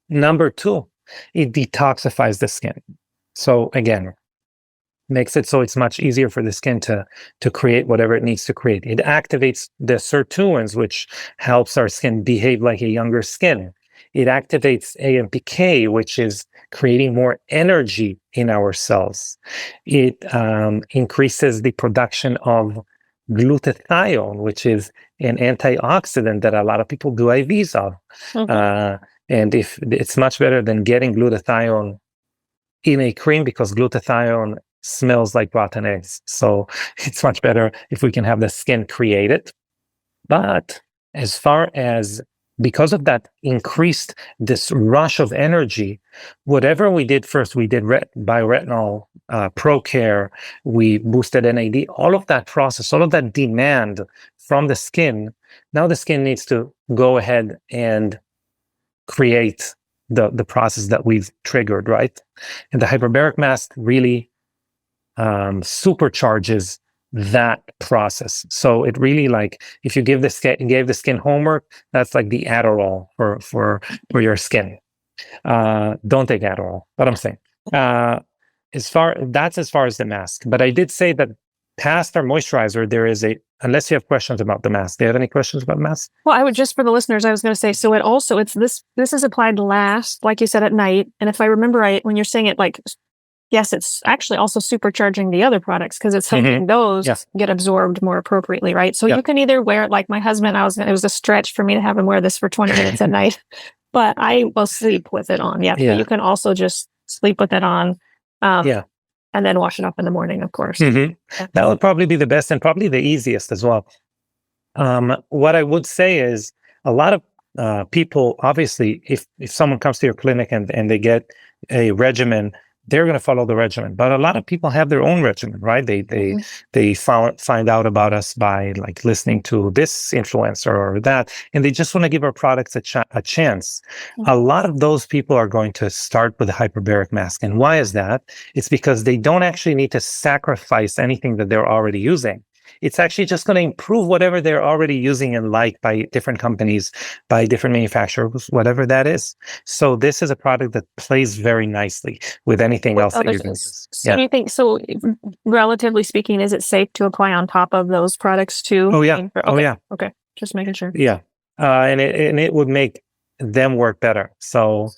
Number two, it detoxifies the skin. So again, makes it so it's much easier for the skin to create whatever it needs to create. It activates the sirtuins, which helps our skin behave like a younger skin. It activates AMPK, which is creating more energy in our cells. It increases the production of glutathione, which is an antioxidant that a lot of people do IVs of. And if it's much better than getting glutathione in a cream, because glutathione smells like rotten eggs. So it's much better if we can have the skin create it. But as far as because of that increased this rush of energy, whatever we did first, we did bioretinol, Procare, we boosted NAD, all of that process, all of that demand from the skin. Now the skin needs to go ahead and create the process that we've triggered, right? And the hyperbaric mask really supercharges that process. So it really, like, if you gave the skin homework, that's like the Adderall for your skin. Don't take Adderall, but I'm saying as far as the mask. But I did say that past our moisturizer, there is unless you have questions about the mask. Do you have any questions about the mask? Well, I would, just for the listeners, I was going to say, so it's this is applied last, like you said, at night. And if I remember right, when you're saying it, like, yes, it's actually also supercharging the other products because it's helping those get absorbed more appropriately, right? So you can either wear it like my husband. It was a stretch for me to have him wear this for 20 minutes at night. but I will sleep with it on. Yeah. Yeah. You can also just sleep with it on. Yeah. And then wash it off in the morning, of course. Mhm. Yeah. That would probably be the best and probably the easiest as well. What I would say is a lot of people, obviously, if someone comes to your clinic and they get a regimen, they're going to follow the regimen. But a lot of people have their own regimen, right? Mhm. They find out about us by like listening to this influencer or that, and they just want to give our products a chance. A lot of those people are going to start with a hyperbaric mask, and why is that? It's because they don't actually need to sacrifice anything that they're already using. It's actually just going to improve whatever they're already using and like by different companies, by different manufacturers, whatever that is. So this is a product that plays very nicely with anything With else that other you're going to things. use. So do you think, relatively speaking, is it safe to apply on top of those products too? Oh yeah. Okay. Oh yeah. Okay. Just making sure. Yeah. And it would make them work better. So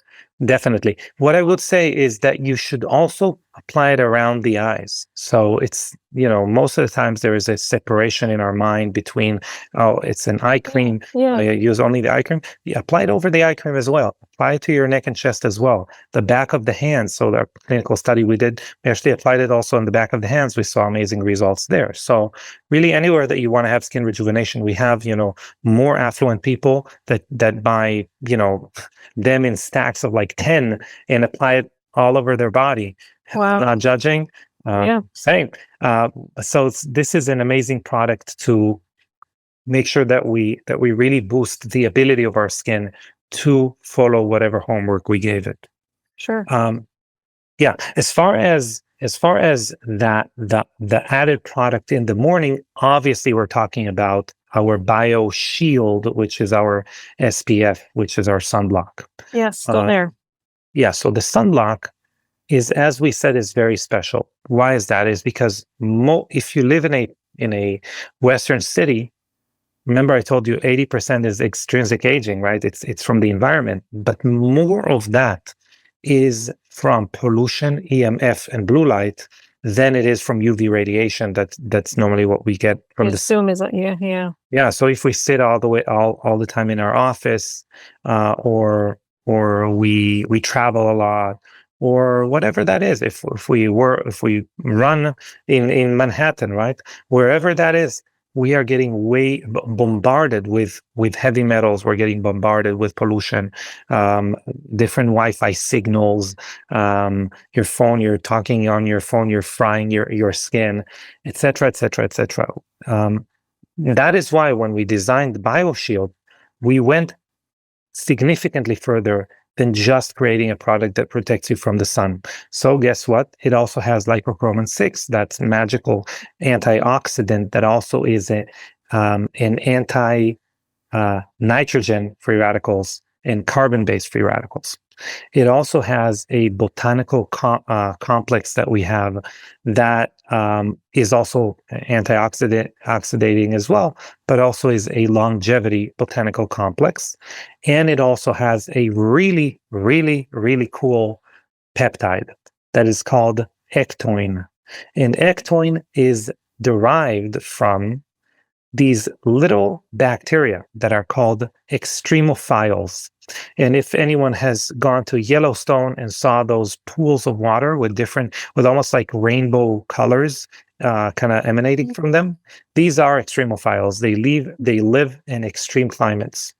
definitely. What I would say is that you should also apply it around the eyes. So it's, most of the times there is a separation in our mind between, oh, it's an eye cream. Yeah. I use only the eye cream. Yeah, apply it over the eye cream as well. Apply it to your neck and chest as well. The back of the hands. So the clinical study we did, we actually applied it also on the back of the hands. We saw amazing results there. So really anywhere that you want to have skin rejuvenation, we have, more affluent people that buy, them in stacks of like 10 and apply it all over their body. Wow. Not judging. Same. So this is an amazing product to make sure that we really boost the ability of our skin to follow whatever homework we gave it. Sure. Yeah. As far as that the added product in the morning, obviously we're talking about our Bio Shield, which is our SPF, which is our sunblock. Yes, still there. Yeah. So the sunblock is, as we said, is very special. Why is that? Is because if you live in a Western city, remember I told you 80% is extrinsic aging, right? It's from the environment, but more of that is from pollution, EMF, and blue light than it is from UV radiation. That's normally what we get from the assume is yeah. Yeah. So if we sit all the time in our office, or we travel a lot, or whatever that is, if we run in Manhattan, right, wherever that is, we are getting bombarded with heavy metals. We're getting bombarded with pollution, different Wi-Fi signals. Your phone, you're talking on your phone, you're frying your skin, etc., etc., etc. That is why when we designed the BioShield, we went significantly further than just creating a product that protects you from the sun. So guess what? It also has lipochromin 6, that's magical antioxidant that also is an anti nitrogen free radicals and carbon-based free radicals. It also has a botanical complex that we have that is also oxidating as well, but also is a longevity botanical complex. And it also has a really, really, really cool peptide that is called ectoin. And ectoin is derived from these little bacteria that are called extremophiles. And if anyone has gone to Yellowstone and saw those pools of water with almost like rainbow colors kind of emanating from them, these are extremophiles. They live in extreme climates.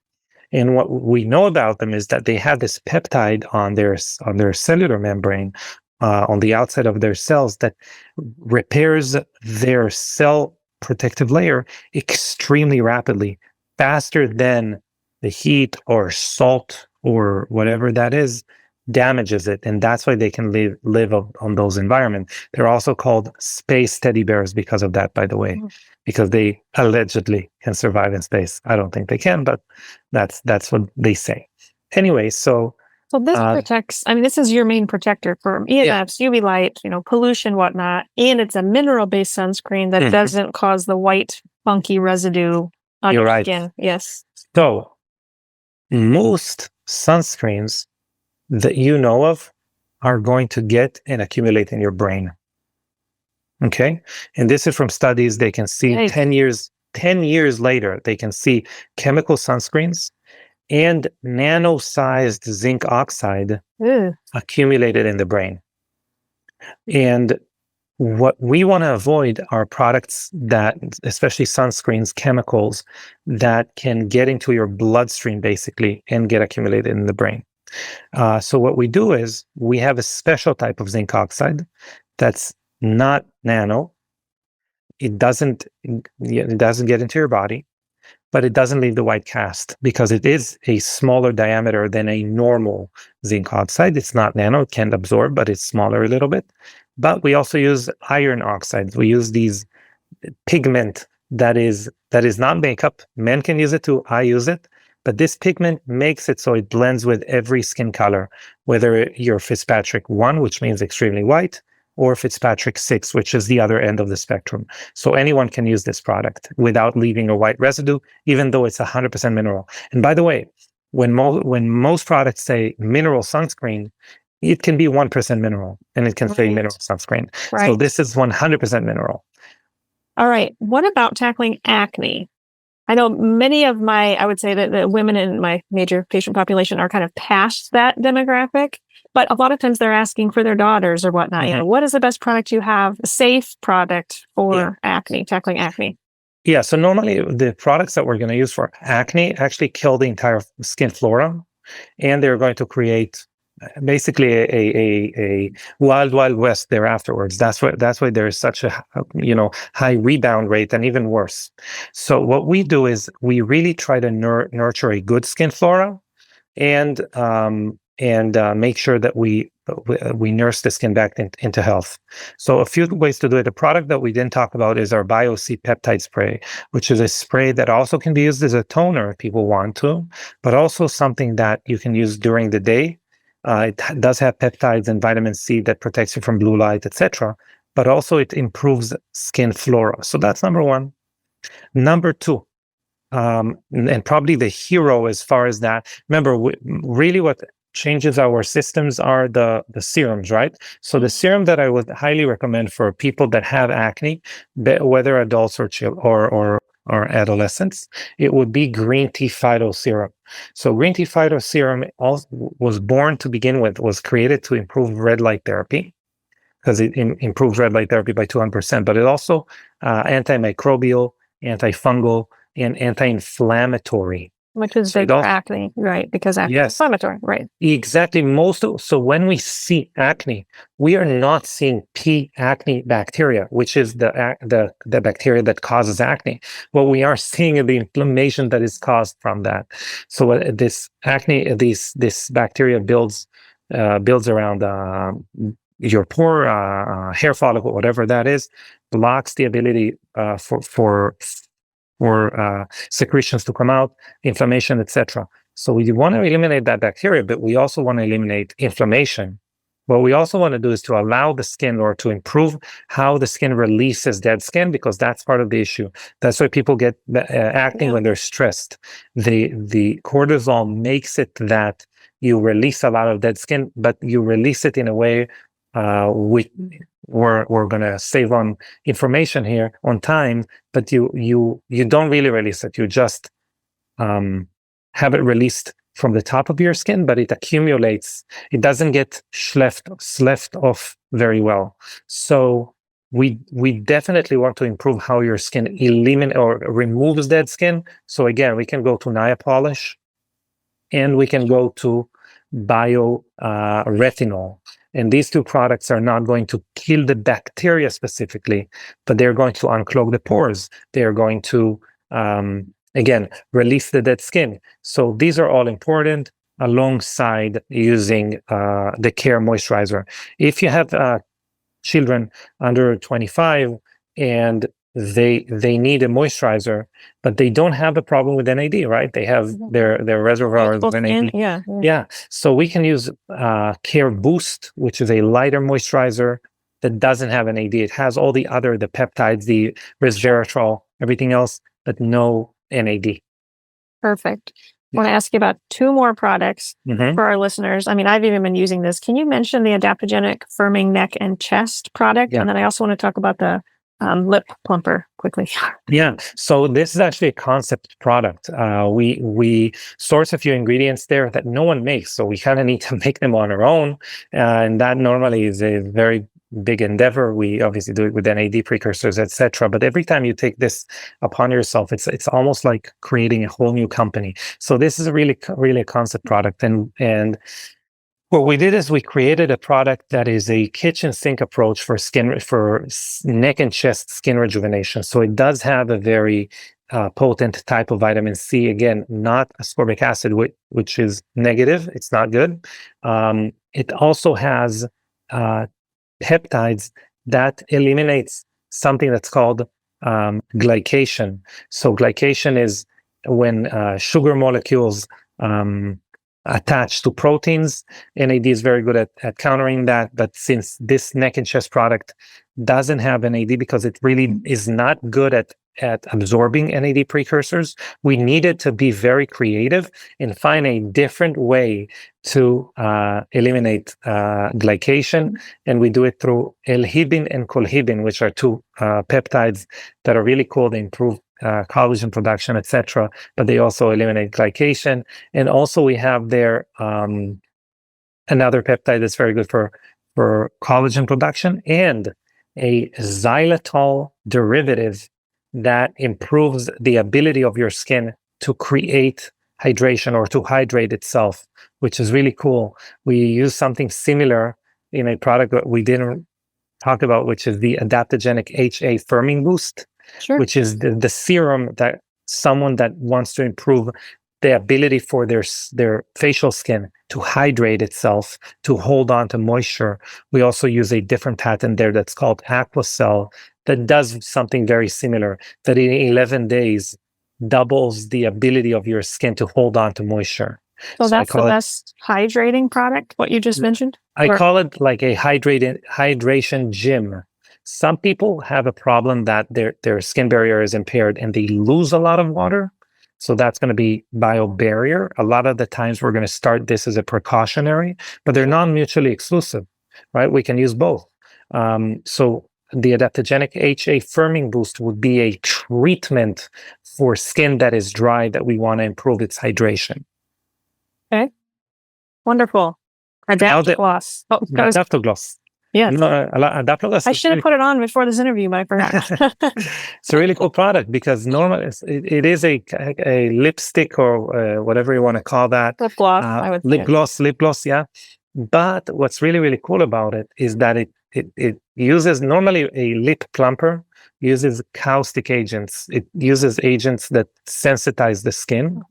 And what we know about them is that they have this peptide on their cellular membrane, on the outside of their cells, that repairs their cell protective layer extremely rapidly, faster than the heat or salt or whatever that is damages it. And that's why they can live on those environments. They're also called space teddy bears because of that, by the way, because they allegedly can survive in space. I don't think they can, but that's what they say. Anyway, so this protects, this is your main protector for EMFs, UV light, pollution, whatnot. And it's a mineral-based sunscreen that doesn't cause the white, funky residue on your skin. Yes. So most sunscreens that you know of are going to get and accumulate in your brain. Okay? And this is from studies. They can see 10 years later, they can see chemical sunscreens and nano-sized zinc oxide Ooh. accumulated in the brain. And what we want to avoid are products that, especially sunscreens, chemicals that can get into your bloodstream basically and get accumulated in the brain. So what we do is we have a special type of zinc oxide that's not nano. It doesn't get into your body, but it doesn't leave the white cast because it is a smaller diameter than a normal zinc oxide. It's not nano, it can absorb, but it's smaller a little bit. But we also use iron oxides. We use these pigment that is not makeup. Men can use it too. I use it. But this pigment makes it so it blends with every skin color, whether you're Fitzpatrick 1, which means extremely white, or Fitzpatrick 6, which is the other end of the spectrum. So anyone can use this product without leaving a white residue, even though it's 100% mineral. And by the way, when most products say mineral sunscreen, it can be 1% mineral, and it can say mineral sunscreen. Right. So this is 100% mineral. All right. What about tackling acne? I know many of I would say that the women in my major patient population are kind of past that demographic, but a lot of times they're asking for their daughters or whatnot. You know, what is the best product you have, a safe product for acne, tackling acne? Yeah. So normally the products that we're going to use for acne actually kill the entire skin flora, and they're going to create basically a wild west there afterwards. That's why there is such a high rebound rate, and even worse. So what we do is we really try to nurture a good skin flora, and make sure that we nurse the skin back into health. So a few ways to do it. A product that we didn't talk about is our Bio-C peptide spray, which is a spray that also can be used as a toner if people want to, but also something that you can use during the day. It does have peptides and vitamin C that protects you from blue light, etc. But also it improves skin flora. So that's number one. Number two, and probably the hero as far as that. Remember, really what changes our systems are the serums, right? So the serum that I would highly recommend for people that have acne, whether adults or adolescents, it would be green tea phyto serum. So green tea phyto serum also was born to begin with, was created to improve red light therapy, because it improves red light therapy by 200%, but it also antimicrobial, antifungal, and anti-inflammatory. Which is big for acne, right? Because acne is inflammatory, right? Exactly. So when we see acne, we are not seeing P. acne bacteria, which is the bacteria that causes acne. What we are seeing is the inflammation that is caused from that. So this acne, this bacteria builds around your pore, hair follicle, whatever that is, blocks the ability for secretions to come out, inflammation, etc. So we want to eliminate that bacteria, but we also want to eliminate inflammation. What we also want to do is to allow the skin, or to improve how the skin releases dead skin, because that's part of the issue. That's why people get acne when they're stressed. The cortisol makes it that you release a lot of dead skin, but you release it in a way we're going to save on information here, on time, but you don't really release it. You just have it released from the top of your skin, but it accumulates. It doesn't get sloughed off very well. So we definitely want to improve how your skin eliminates or removes dead skin. So again, we can go to Nia Polish, and we can go to retinol. And these two products are not going to kill the bacteria specifically, but they're going to unclog the pores. They're going to, again, release the dead skin. So these are all important, alongside using the Care Moisturizer. If you have children under 25 and they need a moisturizer, but they don't have a problem with NAD, right? They have their reservoir of NAD. Yeah. So we can use Care Boost, which is a lighter moisturizer that doesn't have NAD. It has all the peptides, the resveratrol, everything else, but no NAD. Perfect. I want to ask you about two more products for our listeners. I mean, I've even been using this. Can you mention the adaptogenic firming neck and chest product? And then I also want to talk about the lip plumper quickly. Yeah. So this is actually a concept product. We source a few ingredients there that no one makes, so we kind of need to make them on our own, and that normally is a very big endeavor. We obviously do it with NAD precursors, etc. But every time you take this upon yourself, it's almost like creating a whole new company. So this is a really a concept product, and what we did is we created a product that is a kitchen sink approach for neck and chest skin rejuvenation. So it does have a very potent type of vitamin C. Again, not ascorbic acid, which is negative. It's not good. It also has peptides that eliminates something that's called glycation. So glycation is when sugar molecules attached to proteins. NAD is very good at countering that, but since this neck and chest product doesn't have NAD because it really is not good at absorbing NAD precursors, we needed to be very creative and find a different way to eliminate glycation, and we do it through L-hibin and colhibin, which are two peptides that are really cool. They improve collagen production, etc., but they also eliminate glycation. And also we have there another peptide that's very good for collagen production, and a xylitol derivative that improves the ability of your skin to create hydration or to hydrate itself, which is really cool. We use something similar in a product that we didn't talk about, which is the adaptogenic HA firming boost. Sure. Which is the serum that someone that wants to improve the ability for their facial skin to hydrate itself, to hold on to moisture. We also use a different patent there that's called Aquacell that does something very similar, that in 11 days doubles the ability of your skin to hold on to moisture. So that's the best hydrating product, what you just mentioned? I call it like a hydration gym. Some people have a problem that their skin barrier is impaired and they lose a lot of water. So that's going to be biobarrier. A lot of the times we're going to start this as a precautionary, but they're not mutually exclusive, right? We can use both. So the adaptogenic HA firming boost would be a treatment for skin that is dry that we want to improve its hydration. Okay. Wonderful. Adaptogloss. Adaptogloss. Yeah. No, I should have put it on before this interview, but I forgot. It's a really cool product because normally it is a lipstick or whatever you want to call that. Lip gloss, I would say. Lip gloss, yeah. But what's really cool about it is that it uses, normally a lip plumper uses caustic agents. It uses agents that sensitize the skin,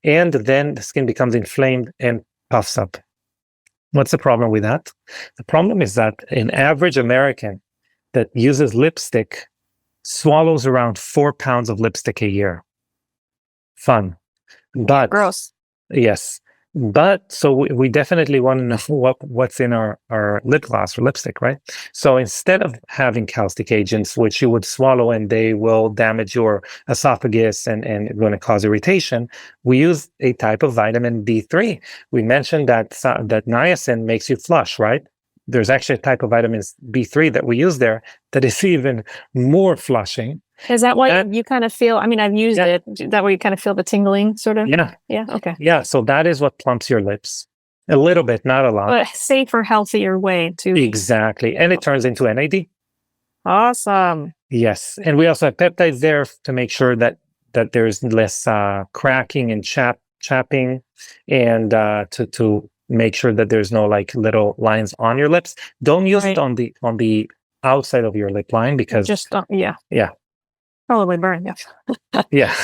and then the skin becomes inflamed and puffs up. What's the problem with that? The problem is that an average American that uses lipstick swallows around 4 pounds of lipstick a year. Fun. But gross. Yes. But so we definitely want to know what's in our lip gloss or lipstick, right? So instead of having caustic agents, which you would swallow and they will damage your esophagus and going to cause irritation, we use a type of vitamin B3. We mentioned that niacin makes you flush, right? There's actually a type of vitamin B3 that we use there that is even more flushing. Is that what you kind of feel? I mean, I've used it. That way you kind of feel the tingling, sort of? Yeah. Yeah, okay. Yeah, so that is what plumps your lips. A little bit, not a lot. But safer, healthier way to... Exactly. And it turns into NAD. Awesome. Yes. And we also have peptides there to make sure that there's less cracking and chapping, and to make sure that there's no like little lines on your lips. Don't use it on the outside of your lip line because... Just, yeah. Probably burn, yeah. Yeah.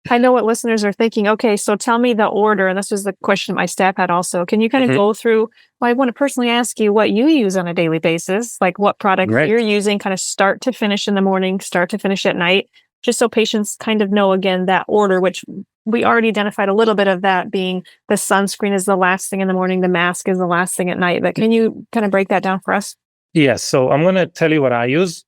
I know what listeners are thinking. Okay, so tell me the order. And this was the question my staff had also. Can you kind of go through, well, I want to personally ask you what you use on a daily basis, like what product you're using, kind of start to finish in the morning, start to finish at night, just so patients kind of know, again, that order, which we already identified a little bit of that being the sunscreen is the last thing in the morning, the mask is the last thing at night. But can you kind of break that down for us? Yes. So I'm going to tell you what I use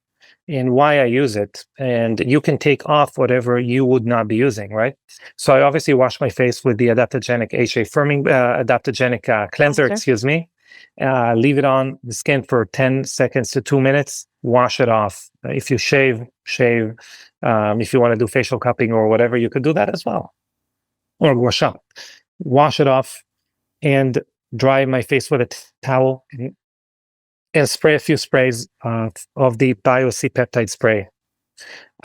and why I use it. And you can take off whatever you would not be using, right? So I obviously wash my face with the adaptogenic HA firming, adaptogenic cleanser, excuse me. leave it on the skin for 10 seconds to 2 minutes, wash it off. If you shave. If you want to do facial cupping or whatever, you could do that as well. Or wash it off, and dry my face with a towel, and spray a few sprays of the peptide spray.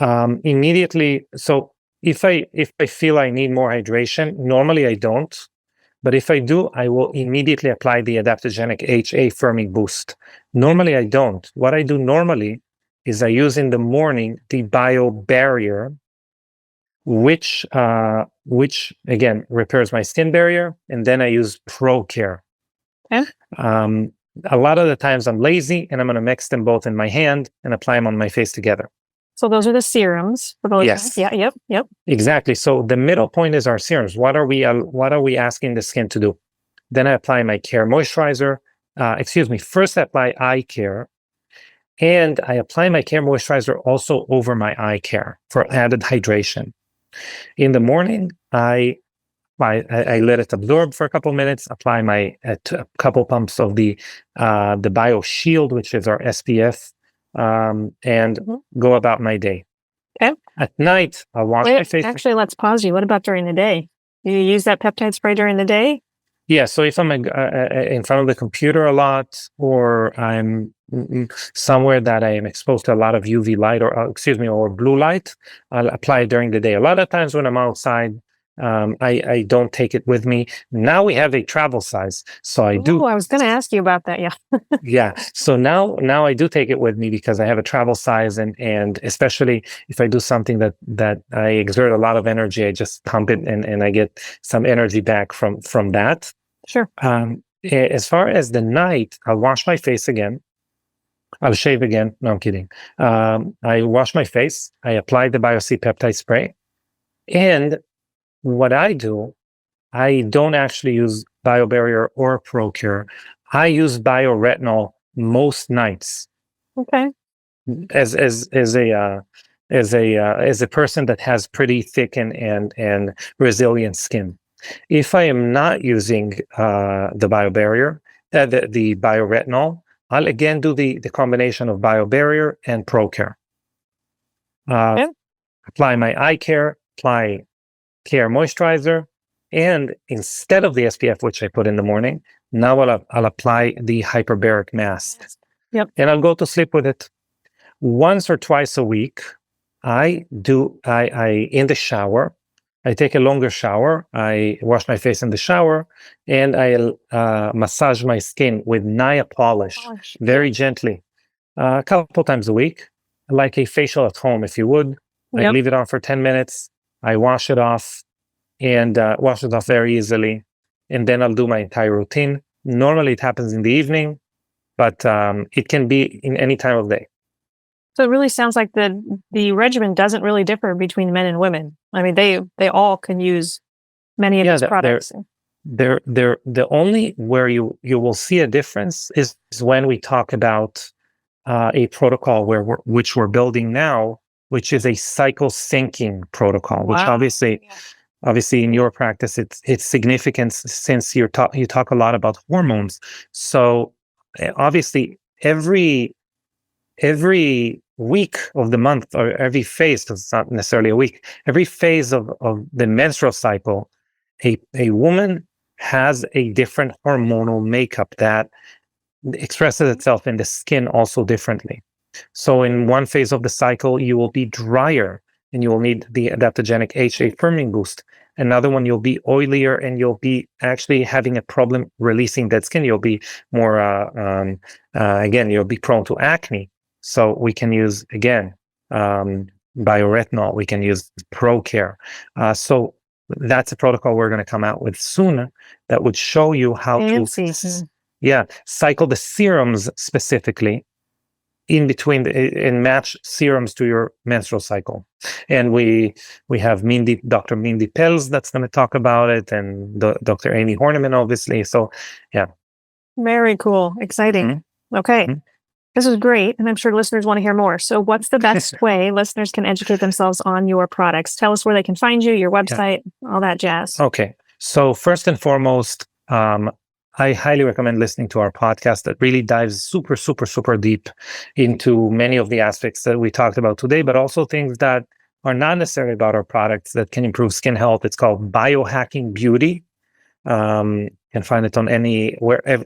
Immediately. So if I feel I need more hydration, normally I don't. But if I do, I will immediately apply the adaptogenic HA firming boost. Normally, I don't. What I do normally is I use in the morning the bio barrier, which again repairs my skin barrier, and then I use Pro Care. Okay. A lot of the times I'm lazy, and I'm going to mix them both in my hand and apply them on my face together. So those are the serums for both. Yes. Yeah. Yep. Exactly. So the middle point is our serums. What are we asking the skin to do? Then I apply my care moisturizer. First I apply eye care, and I apply my care moisturizer also over my eye care for added hydration. In the morning, I let it absorb for a couple minutes. Apply a couple pumps of the Bio Shield, which is our SPF. And go about my day. Okay. At night, I'll wash my face. Actually, let's pause you. What about during the day? Do you use that peptide spray during the day? Yeah. So if I'm in front of the computer a lot, or I'm somewhere that I am exposed to a lot of UV light or blue light, I'll apply it during the day. A lot of times when I'm outside, I don't take it with me. Now we have a travel size, so I do. Oh, I was going to ask you about that. Yeah. Yeah. So now I do take it with me because I have a travel size, and especially if I do something that I exert a lot of energy, I just pump it and I get some energy back from that. Sure. As far as the night, I'll wash my face again. I'll shave again. No, I'm kidding. I wash my face. I apply the peptide spray, and what I do, I don't actually use BioBarrier or ProCure. I use bioretinol most nights. Okay. As a person that has pretty thick and resilient skin. If I am not using the BioBarrier, the bioretinol, I'll again do the combination of BioBarrier and ProCare. Apply my eye care, apply care moisturizer, and instead of the SPF, which I put in the morning, now I'll apply the hyperbaric mask. Yep. And I'll go to sleep with it. Once or twice a week, I in the shower, I take a longer shower. I wash my face in the shower, and I'll massage my skin with Nia polish very gently, a couple times a week, like a facial at home, if you would. I leave it on for 10 minutes. I wash it off, and wash it off very easily. And then I'll do my entire routine. Normally it happens in the evening, but it can be in any time of day. So it really sounds like the regimen doesn't really differ between men and women. I mean, they all can use many of these products. They're the only where you will see a difference is when we talk about a protocol which we're building now, which is a cycle syncing protocol, which obviously in your practice, it's significant since you talk a lot about hormones. So obviously every week of the month, or every phase, because it's not necessarily a week, every phase of the menstrual cycle, a woman has a different hormonal makeup that expresses itself in the skin also differently. So in one phase of the cycle, you will be drier and you will need the adaptogenic HA firming boost. Another one, you'll be oilier and you'll be actually having a problem releasing dead skin. You'll be more, again, you'll be prone to acne. So we can use, again, bioretinol. We can use ProCare. So that's a protocol we're going to come out with soon that would show you how to cycle the serums specifically in between and match serums to your menstrual cycle. And we have Dr. Mindy Pelz that's going to talk about it, and Dr. Amy Horniman, obviously. So, yeah. Very cool. Exciting. Mm-hmm. Okay. Mm-hmm. This is great, and I'm sure listeners want to hear more. So what's the best way listeners can educate themselves on your products? Tell us where they can find you, your website, all that jazz. Okay. So first and foremost, I highly recommend listening to our podcast that really dives super, super, super deep into many of the aspects that we talked about today, but also things that are not necessarily about our products that can improve skin health. It's called Biohacking Beauty. You can find it on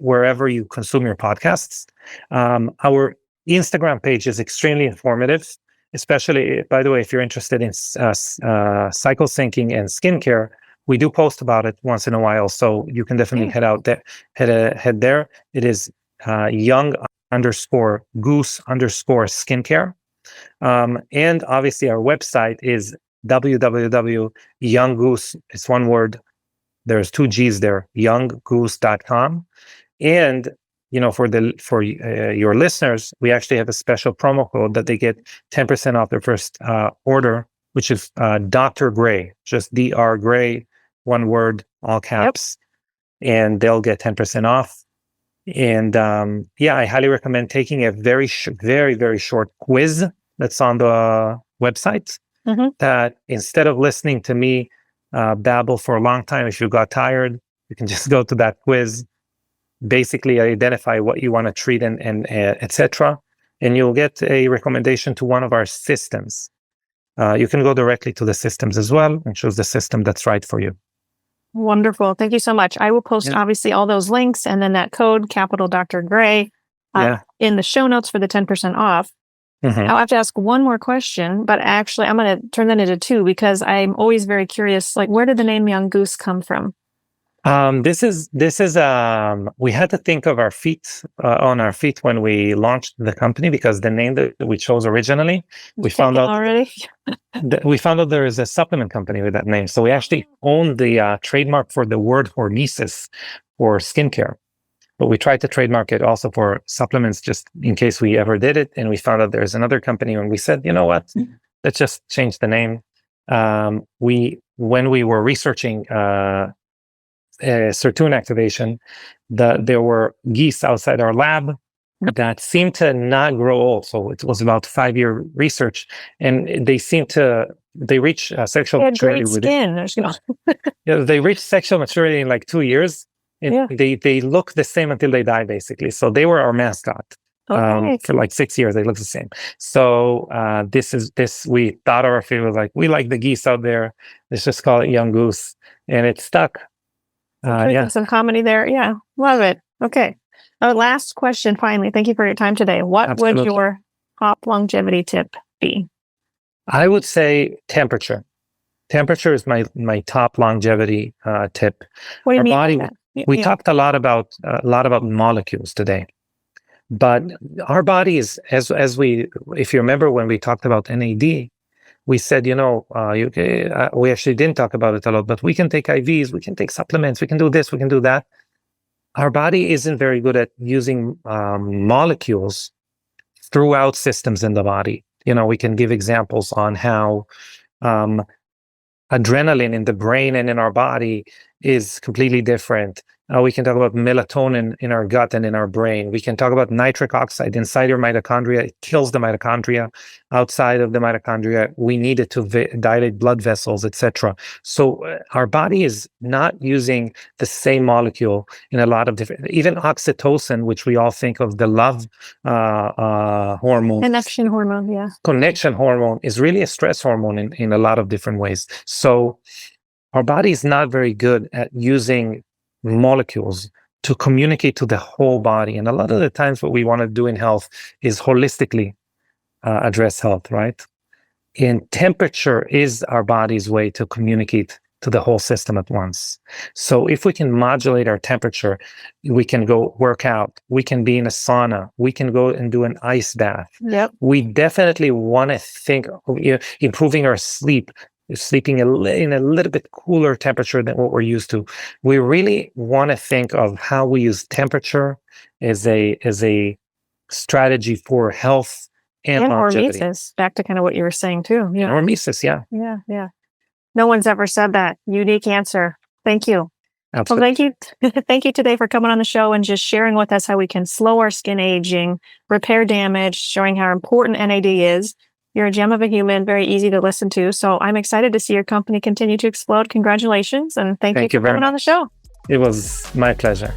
wherever you consume your podcasts. Our Instagram page is extremely informative, especially, by the way, if you're interested in cycle syncing and skincare. We do post about it once in a while, so you can definitely head out there. Head there. It is young_goose_skincare, and obviously our website is www.younggoose. It's one word. There's 2 G's there. younggoose.com, and for your listeners, we actually have a special promo code that they get 10% off their first order, which is Dr. Gray, just Dr. Gray. One word, all caps, and they'll get 10% off. And I highly recommend taking a very, very short quiz that's on the website. That instead of listening to me babble for a long time, if you got tired, you can just go to that quiz, basically identify what you want to treat and etc. And you'll get a recommendation to one of our systems. You can go directly to the systems as well and choose the system that's right for you. Wonderful. Thank you so much. I will post obviously all those links and then that code, capital Dr. Gray, in the show notes for the 10% off. I'll have to ask one more question, but actually I'm going to turn that into 2 because I'm always very curious, like, where did the name Young Goose come from? This is we had to think of our feet on our feet when we launched the company, because the name that we chose originally, we found out there is a supplement company with that name. So we actually own the trademark for the word hormesis for skincare, but we tried to trademark it also for supplements just in case we ever did it. And we found out there's another company, and we said, you know what, let's just change the name. When we were researching sirtuin activation, there were geese outside our lab that seemed to not grow old. So it was about 5-year research, and they reach sexual maturity. Great skin. They reach sexual maturity in like 2 years, and they look the same until they die, basically. So they were our mascot. For like 6 years, they look the same. So we thought our feet was like, we like the geese out there. Let's just call it Young Goose, and it stuck. Some comedy there. Yeah. Love it. Okay. Last question, finally. Thank you for your time today. What would your top longevity tip be? I would say temperature. Temperature is my top longevity tip. What do you mean by that? We talked a lot about molecules today, but our body is, if you remember when we talked about NAD, we said, we actually didn't talk about it a lot, but we can take IVs, we can take supplements, we can do this, we can do that. Our body isn't very good at using molecules throughout systems in the body. We can give examples on how adrenaline in the brain and in our body is completely different. We can talk about melatonin in our gut and in our brain. We can talk about nitric oxide inside your mitochondria. It kills the mitochondria. Outside of the mitochondria, we need it to dilate blood vessels, etc. So our body is not using the same molecule in a lot of different, even oxytocin, which we all think of the love hormone. Connection hormone, yeah. Connection hormone is really a stress hormone in a lot of different ways. So our body is not very good at using molecules to communicate to the whole body. And a lot of the times what we want to do in health is holistically address health, right? And temperature is our body's way to communicate to the whole system at once. So if we can modulate our temperature, we can go work out, we can be in a sauna, we can go and do an ice bath. Yep. We definitely want to think of improving our sleep, sleeping in a little bit cooler temperature than what we're used to. We really want to think of how we use temperature as a strategy for health and longevity. Hormesis, back to kind of what you were saying too. Yeah. Hormesis, yeah. Yeah. No one's ever said that. Unique answer. Thank you. Absolutely. Well, thank you. Thank you today for coming on the show and just sharing with us how we can slow our skin aging, repair damage, showing how important NAD is. You're a gem of a human, very easy to listen to. So I'm excited to see your company continue to explode. Congratulations. And thank you for coming on the show. It was my pleasure.